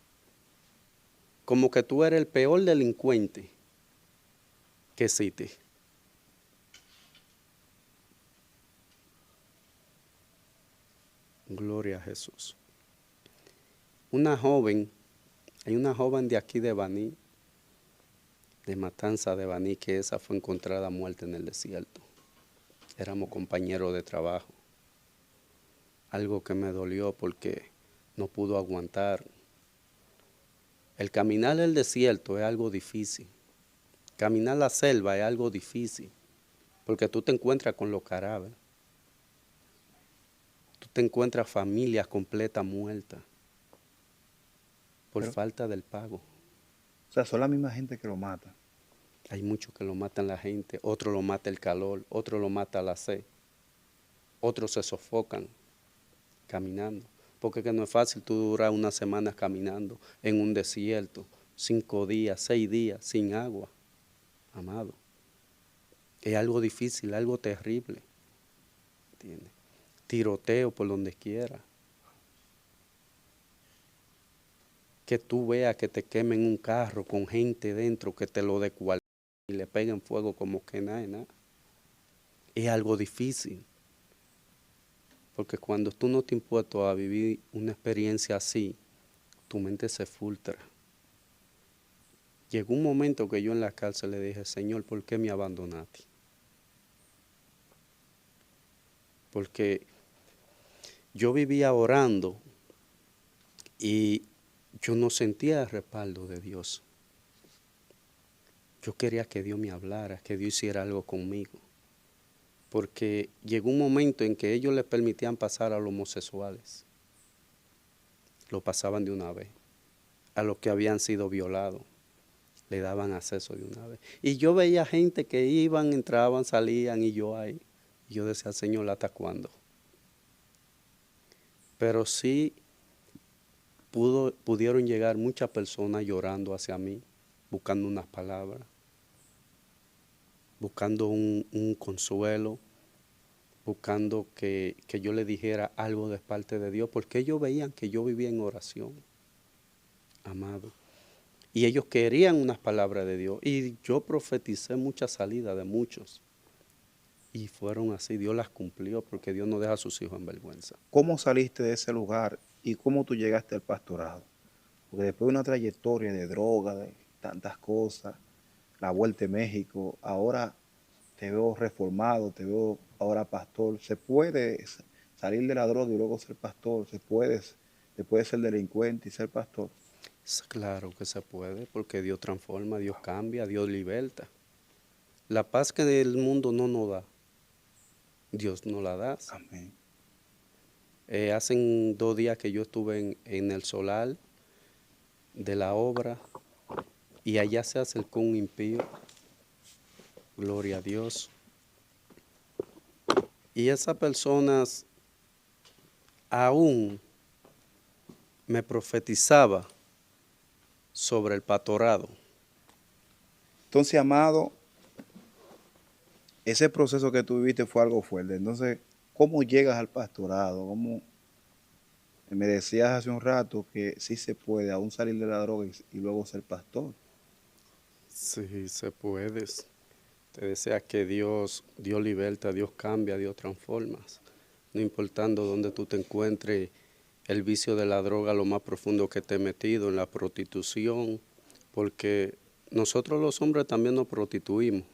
Como que tú eres el peor delincuente que existe. Gloria a Jesús. Hay una joven de aquí de Baní, de Matanza de Baní, que esa fue encontrada muerta en el desierto. Éramos compañeros de trabajo. Algo que me dolió porque no pudo aguantar. El caminar el desierto es algo difícil. Caminar la selva es algo difícil, porque tú te encuentras con los cadáveres. Tú te encuentras familias completas muertas por falta del pago. O sea, son la misma gente que lo mata. Hay muchos que lo matan la gente, otros lo mata el calor, otros lo mata la sed, otros se sofocan caminando. Porque que no es fácil tú durar unas semanas caminando en un desierto, 5 días, 6 días, sin agua, amado. Es algo difícil, algo terrible. ¿Entiendes? Tiroteo por donde quiera. Que tú veas que te quemen un carro con gente dentro que te lo descuarticen y le peguen fuego como que nada, nada. Es algo difícil. Porque cuando tú no te impuestas a vivir una experiencia así, tu mente se frustra. Llegó un momento que yo en la cárcel le dije, Señor, ¿por qué me abandonaste? Porque yo vivía orando y yo no sentía el respaldo de Dios. Yo quería que Dios me hablara, que Dios hiciera algo conmigo. Porque llegó un momento en que ellos les permitían pasar a los homosexuales. Lo pasaban de una vez. A los que habían sido violados, le daban acceso de una vez. Y yo veía gente que iban, entraban, salían y yo ahí. Y yo decía, Señor, ¿hasta cuándo? Pero sí pudieron llegar muchas personas llorando hacia mí, buscando unas palabras, buscando un consuelo, buscando que yo le dijera algo de parte de Dios, porque ellos veían que yo vivía en oración, amado. Y ellos querían unas palabras de Dios. Y yo profeticé mucha salida de muchos. Y fueron así, Dios las cumplió, porque Dios no deja a sus hijos en vergüenza. ¿Cómo saliste de ese lugar y cómo tú llegaste al pastorado? Porque después de una trayectoria de droga, de tantas cosas, la Vuelta a México, ahora te veo reformado, te veo ahora pastor. Se puede salir de la droga y luego ser pastor, se puede ser delincuente y ser pastor. Claro que se puede, porque Dios transforma, Dios cambia, Dios liberta. La paz que el mundo no nos da, Dios nos la da. Amén. Hace 2 días que yo estuve en el solar de la obra y allá se acercó un impío, gloria a Dios. Y esas personas aún me profetizaba sobre el pastorado. Entonces, amado, ese proceso que tú viviste fue algo fuerte. Entonces, ¿cómo llegas al pastorado? ¿Cómo? Me decías hace un rato que sí se puede aún salir de la droga y luego ser pastor. Sí, se puede. Te desea que Dios liberta, Dios cambia, Dios transforma. No importando dónde tú te encuentres, el vicio de la droga, lo más profundo que te he metido, en la prostitución, porque nosotros los hombres también nos prostituimos.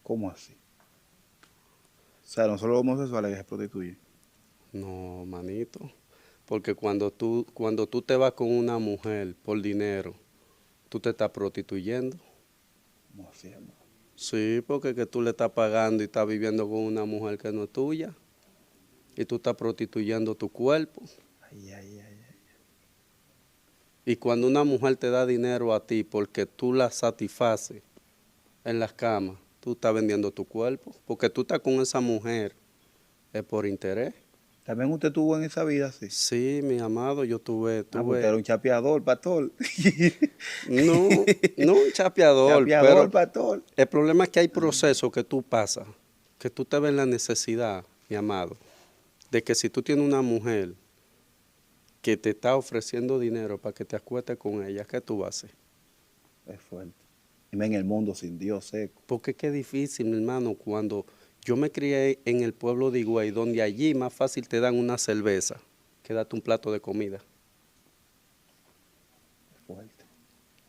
¿Cómo así? O sea, no solo los homosexuales que se prostituyen. No, manito, porque cuando tú te vas con una mujer por dinero, tú te estás prostituyendo. ¿Cómo así, amado? Sí, porque que tú le estás pagando y estás viviendo con una mujer que no es tuya y tú estás prostituyendo tu cuerpo. Ay, ay, ay, ay. Y cuando una mujer te da dinero a ti porque tú la satisfaces en las camas, tú estás vendiendo tu cuerpo, porque tú estás con esa mujer es por interés. ¿También usted tuvo en esa vida así? Sí, mi amado, yo Ah, pues usted era un chapeador, pastor. no, no un chapeador, Chapeador, pero pastor. el problema es que hay procesos que tú pasas, que tú te ves la necesidad, mi amado, de que si tú tienes una mujer que te está ofreciendo dinero para que te acuestes con ella, ¿qué tú vas a hacer? Es fuerte. Dime en el mundo sin Dios seco. Porque es que es difícil, mi hermano, cuando yo me crié en el pueblo de Higüey, donde allí más fácil te dan una cerveza que darte un plato de comida. Es fuerte.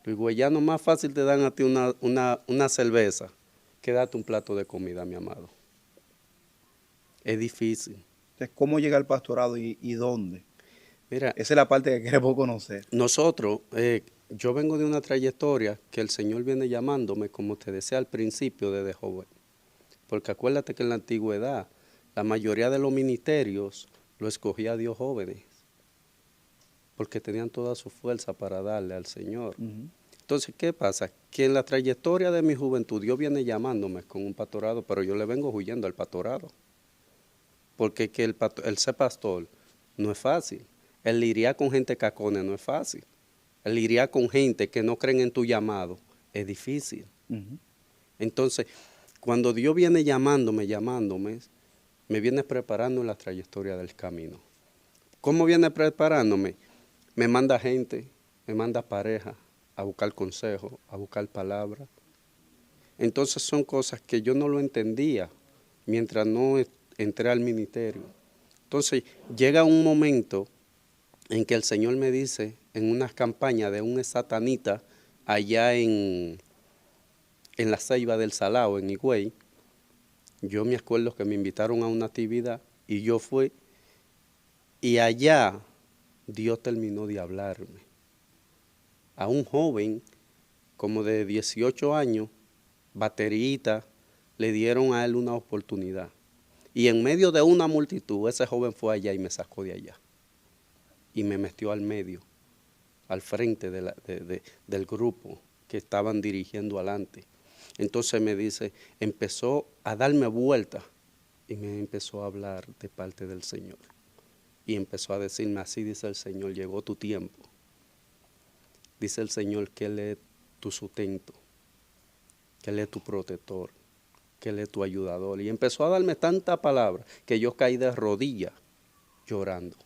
Los higüeyanos más fácil te dan a ti una cerveza que darte un plato de comida, mi amado. Es difícil. Entonces, ¿cómo llega al pastorado y dónde? Mira, Esa es la parte que queremos conocer. nosotros, yo vengo de una trayectoria que el Señor viene llamándome, como te decía al principio, desde joven. Porque acuérdate que en la antigüedad la mayoría de los ministerios lo escogía Dios jóvenes, porque tenían toda su fuerza para darle al Señor. Entonces, ¿qué pasa? Que en la trayectoria de mi juventud Dios viene llamándome con un pastorado, pero yo le vengo huyendo al pastorado. Porque que el ser pastor no es fácil. El lidiar con gente cacona no es fácil. El lidiar con gente que no creen en tu llamado es difícil. Entonces, cuando Dios viene llamándome, me viene preparando en la trayectoria del camino. ¿Cómo viene preparándome? Me manda gente, me manda pareja a buscar consejos, a buscar palabras. Entonces son cosas que yo no lo entendía mientras no entré al ministerio. Entonces llega un momento en que el Señor me dice, en una campaña de un satanita allá en la Ceiba del Salao, en Higüey, yo me acuerdo que me invitaron a una actividad y yo fui, y allá Dios terminó de hablarme. A un joven como de 18 años, baterista, le dieron a él una oportunidad. Y en medio de una multitud, ese joven fue allá y me sacó de allá. Y me metió al medio, al frente del grupo que estaban dirigiendo adelante. Entonces me dice, empezó a darme vueltas y me empezó a hablar de parte del Señor. Y empezó a decirme, así dice el Señor, llegó tu tiempo. Dice el Señor que Él es tu sustento, que Él es tu protector, que Él es tu ayudador. Y empezó a darme tanta palabra que yo caí de rodillas llorando.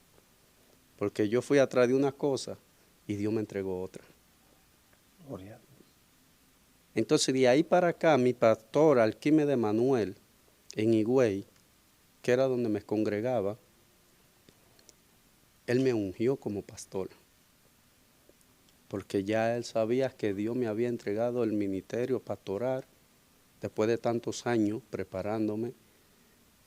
Porque yo fui atrás de una cosa y Dios me entregó otra. Gloria. Entonces de ahí para acá, mi pastor Alquime de Manuel, en Higüey, que era donde me congregaba, él me ungió como pastor. porque ya él sabía que Dios me había entregado el ministerio pastoral después de tantos años preparándome,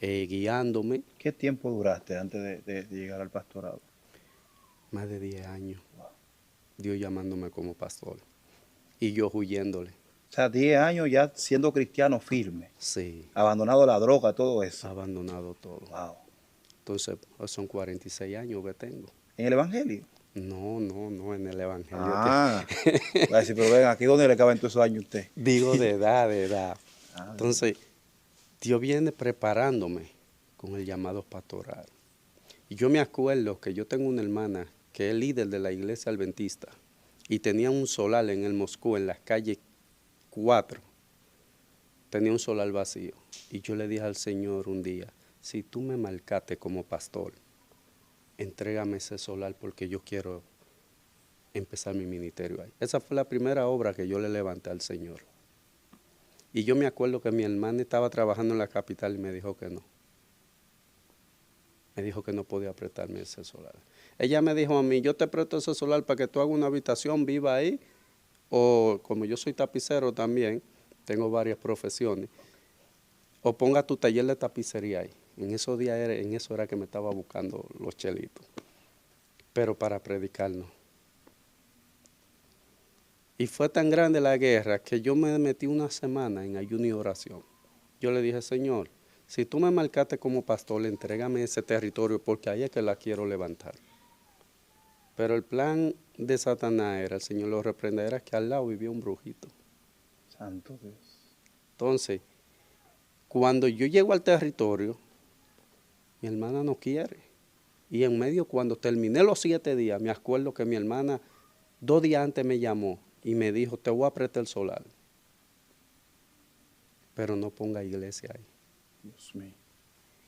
guiándome. ¿Qué tiempo duraste antes de llegar al pastorado? Más de 10 años, Dios llamándome como pastor y yo huyéndole. O sea, 10 años ya siendo cristiano firme, Sí, abandonado la droga, todo eso. abandonado todo. Wow. Entonces, pues, son 46 años que tengo. ¿En el Evangelio? No, en el Evangelio. Ah, va a decir, pero ven, aquí dónde le caben todos esos años a usted. Digo de edad, de edad. Ah, Entonces, Dios viene preparándome con el llamado pastoral. Y yo me acuerdo que yo tengo una hermana que es líder de la iglesia adventista y tenía un solar en el Moscú, en las calles 4. Tenía un solar vacío. Y yo le dije al Señor un día, si tú me marcaste como pastor, entrégame ese solar porque yo quiero empezar mi ministerio ahí. Esa fue la primera obra que yo le levanté al Señor. Y yo me acuerdo que mi hermana estaba trabajando en la capital y me dijo que no. Me dijo que no podía prestarme ese solar. Ella me dijo a mí, yo te presto ese solar para que tú hagas una habitación, viva ahí, o como yo soy tapicero también, tengo varias profesiones, o ponga tu taller de tapicería ahí. En esos días en eso era que me estaba buscando los chelitos, pero para predicar no. Y fue tan grande la guerra que yo me metí una semana en ayuno y oración. Yo le dije, Señor, si tú me marcaste como pastor, entrégame ese territorio porque ahí es que la quiero levantar. Pero el plan de Satanás era, el Señor lo reprenda, era que al lado vivía un brujito. santo Dios. Entonces, cuando yo llego al territorio, mi hermana no quiere. Y en medio, cuando terminé los 7 días, me acuerdo que mi hermana 2 días antes me llamó y me dijo, te voy a prestar el solar, pero no ponga iglesia ahí. Dios mío.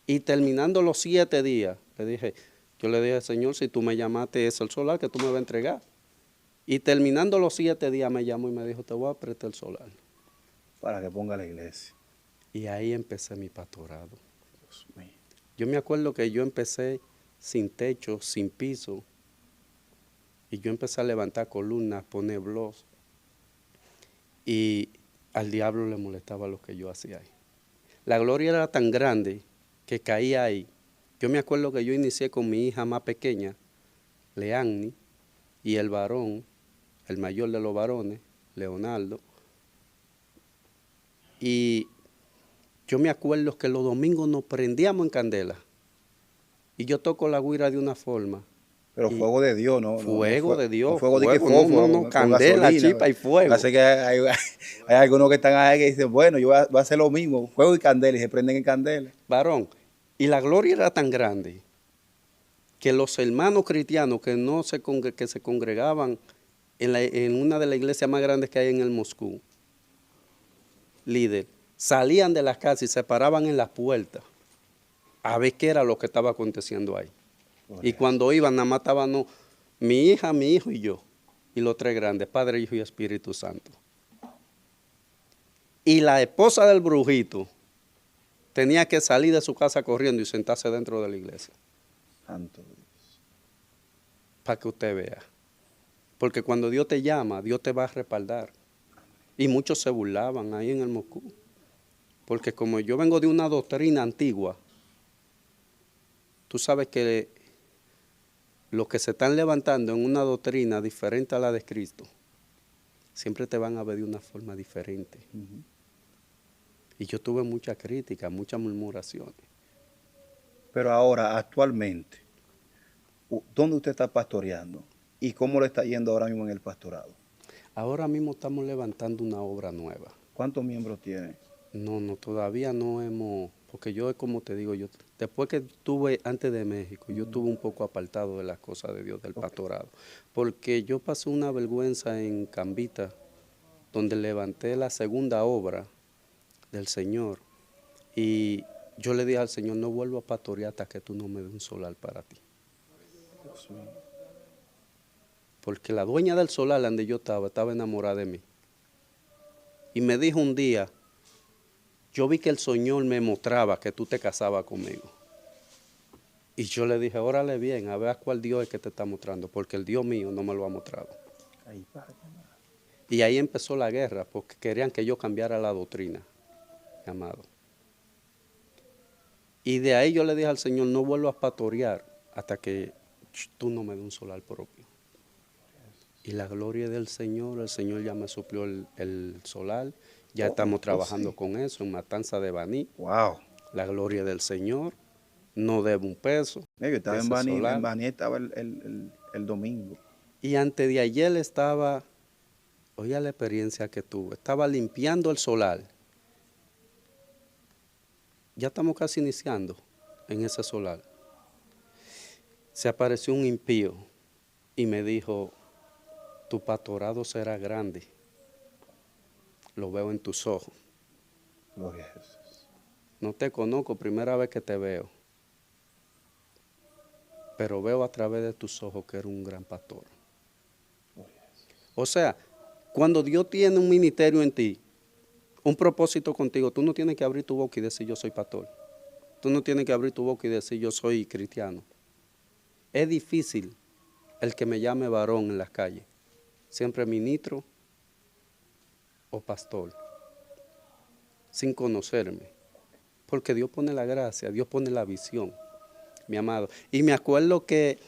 Y terminando los 7 días, yo le dije, Señor, si tú me llamaste, es el solar que tú me vas a entregar. Y terminando los 7 días me llamó y me dijo, te voy a prestar el solar. Para que ponga la iglesia. Y ahí empecé mi pastorado. Dios mío. Yo me acuerdo que yo empecé sin techo, sin piso. Y yo empecé a levantar columnas, poner blogs. Y al diablo le molestaba lo que yo hacía ahí. La gloria era tan grande que caía ahí. Yo me acuerdo que yo inicié con mi hija más pequeña, Leanni, y el varón, el mayor de los varones, Leonardo. Y yo me acuerdo que los domingos nos prendíamos en candela. Y yo toco la güira de una forma. Pero fuego de Dios, ¿no? Fuego de Dios. No fuego de que fuego, fósforo, no, con candela, gasolina. chispa y fuego. Así que hay algunos que están ahí que dicen, bueno, yo voy a hacer lo mismo, fuego y candela, y se prenden en candela. Varón, y la gloria era tan grande que los hermanos cristianos que se congregaban en una de las iglesias más grandes que hay en el Moscú, líder, salían de las casas y se paraban en las puertas a ver qué era lo que estaba aconteciendo ahí. Y cuando iban, nada más estaban mi hija, mi hijo y yo, y los 3 grandes, Padre, Hijo y Espíritu Santo. Y la esposa del brujito tenía que salir de su casa corriendo y sentarse dentro de la iglesia. Santo Dios. Para que usted vea. Porque cuando Dios te llama, Dios te va a respaldar. Y muchos se burlaban ahí en el Moscú. Porque como yo vengo de una doctrina antigua, tú sabes que los que se están levantando en una doctrina diferente a la de Cristo, siempre te van a ver de una forma diferente. Y yo tuve mucha crítica, muchas murmuraciones. Pero ahora, actualmente, ¿dónde usted está pastoreando? ¿Y cómo le está yendo ahora mismo en el pastorado? Ahora mismo estamos levantando una obra nueva. ¿Cuántos miembros tiene? No, todavía no hemos, porque yo, como te digo, yo después que estuve antes de México, yo estuve un poco apartado de las cosas de Dios, del pastorado, porque yo pasé una vergüenza en Cambita, donde levanté la segunda obra del Señor, y yo le dije al Señor, no vuelvo a pastorear hasta que tú no me des un solar para ti. Dios mío. Porque la dueña del solar donde yo estaba enamorada de mí, y me dijo un día, yo vi que el Señor me mostraba que tú te casabas conmigo. Y yo le dije, órale bien, a ver a cuál Dios es que te está mostrando, porque el Dios mío no me lo ha mostrado. Ay, padre amado. Y ahí empezó la guerra, porque querían que yo cambiara la doctrina, mi amado. Y de ahí yo le dije al Señor, no vuelvo a pastorear hasta que tú no me des un solar propio. Y la gloria del Señor, el Señor ya me suplió el solar, ya estamos trabajando con eso en Matanza de Baní. Wow. La gloria del Señor, no debo un peso. Yo estaba de en ese Baní, solar. en Baní estaba el domingo. Y antes de ayer estaba, oye la experiencia que tuve, estaba limpiando el solar. Ya estamos casi iniciando en ese solar. Se apareció un impío y me dijo, tu pastorado será grande, lo veo en tus ojos. Gloria a Jesús. No te conozco, primera vez que te veo, pero veo a través de tus ojos que eres un gran pastor. O sea, cuando Dios tiene un ministerio en ti, un propósito contigo, tú no tienes que abrir tu boca y decir yo soy pastor. Tú no tienes que abrir tu boca y decir yo soy cristiano. Es difícil el que me llame varón en las calles, siempre ministro o pastor, sin conocerme, porque Dios pone la gracia, Dios pone la visión, mi amado. Y me acuerdo que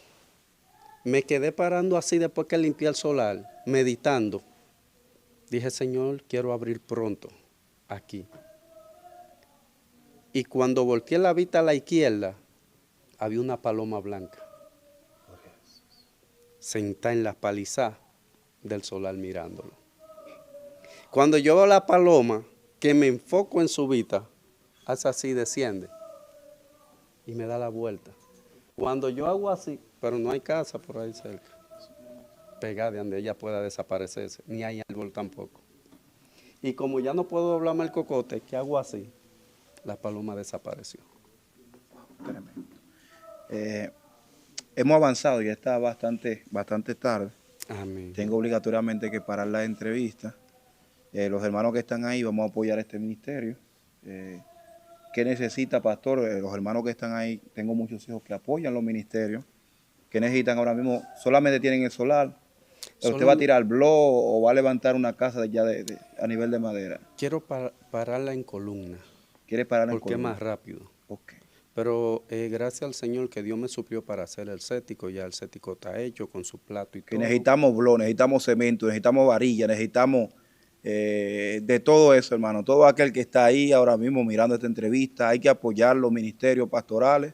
me quedé parando así después que limpié el solar, meditando. Dije, Señor, quiero abrir pronto aquí. Y cuando volteé la vista a la izquierda, había una paloma blanca, sentada en la palizada del solar mirándolo. Cuando yo veo la paloma, que me enfoco en su vista, hace así, desciende y me da la vuelta. Cuando yo hago así, pero no hay casa por ahí cerca, pegada de donde ella pueda desaparecerse, ni hay árbol tampoco. Y como ya no puedo doblarme el cocote, ¿qué hago así? La paloma desapareció. Tremendo. Hemos avanzado, ya está bastante tarde. Amén. Tengo obligatoriamente que parar la entrevista. Los hermanos que están ahí, vamos a apoyar este ministerio. ¿Qué necesita, pastor? Los hermanos que están ahí, tengo muchos hijos que apoyan los ministerios. ¿Qué necesitan ahora mismo? Solamente tienen el solar. ¿Usted va a tirar blog o va a levantar una casa ya a nivel de madera? Quiero pararla en columna. ¿Quiere pararla en columna? Porque es más rápido. Pero gracias al Señor que Dios me suplió para hacer el cético. Ya el cético está hecho con su plato y todo. Necesitamos blog, necesitamos cemento, necesitamos varilla, necesitamos de todo eso, hermano. Todo aquel que está ahí ahora mismo mirando esta entrevista, hay que apoyar los ministerios pastorales.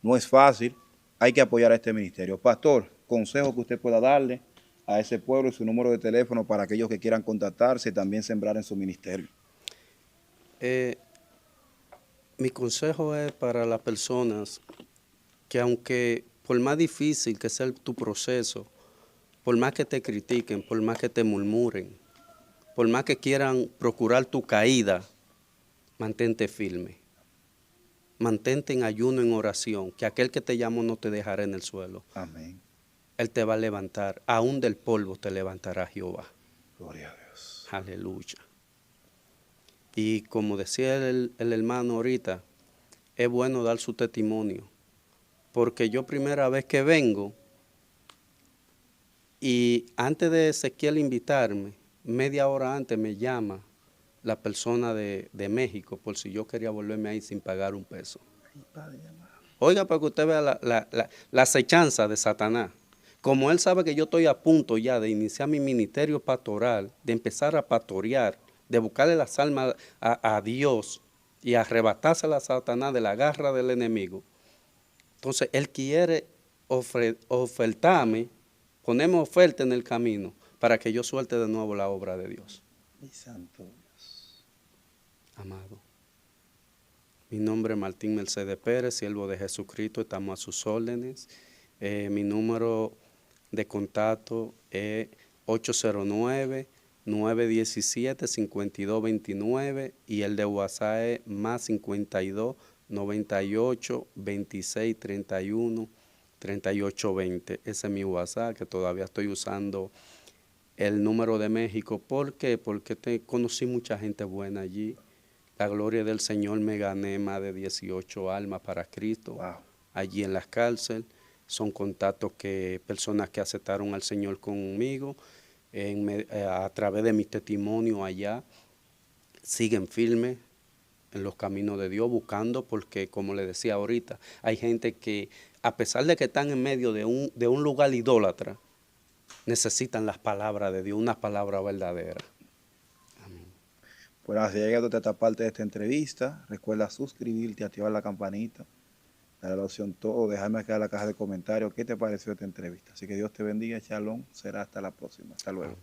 No es fácil, hay que apoyar a este ministerio. Pastor, consejo que usted pueda darle a ese pueblo y su número de teléfono para aquellos que quieran contactarse y también sembrar en su ministerio. Mi consejo es para las personas que aunque por más difícil que sea tu proceso, por más que te critiquen, por más que te murmuren, por más que quieran procurar tu caída, mantente firme. Mantente en ayuno, en oración, que aquel que te llamó no te dejará en el suelo. Amén. Él te va a levantar, aún del polvo te levantará Jehová. Gloria a Dios. Aleluya. Y como decía el hermano ahorita, es bueno dar su testimonio, porque yo primera vez que vengo, y antes de Ezequiel invitarme, media hora antes me llama la persona de México por si yo quería volverme ahí sin pagar un peso. Oiga, para que usted vea la acechanza de Satanás. Como él sabe que yo estoy a punto ya de iniciar mi ministerio pastoral, de empezar a pastorear, de buscarle las almas a Dios y arrebatársela a Satanás de la garra del enemigo. Entonces, él quiere ofertarme, ponerme oferta en el camino para que yo suelte de nuevo la obra de Dios. Mi santo Dios. Amado. Mi nombre es Martín Mercedes Pérez, siervo de Jesucristo, estamos a sus órdenes. Mi número de contacto es 809-917-5229 y el de WhatsApp es más 52 98 26 31 38 20. Ese es mi WhatsApp, que todavía estoy usando el número de México. ¿Por qué? Porque conocí mucha gente buena allí. La gloria del Señor, me gané más de 18 almas para Cristo. Wow. Allí en las cárceles. Son contactos que personas que aceptaron al Señor conmigo, a través de mis testimonios allá, siguen firmes en los caminos de Dios, buscando, porque como le decía ahorita, hay gente que a pesar de que están en medio de un lugar idólatra, necesitan las palabras de Dios, una palabra verdadera. Pues así llegando a esta parte de esta entrevista, recuerda suscribirte, activar la campanita, darle la opción todo, dejarme acá en la caja de comentarios qué te pareció esta entrevista. Así que Dios te bendiga, Shalom, será hasta la próxima. Hasta luego.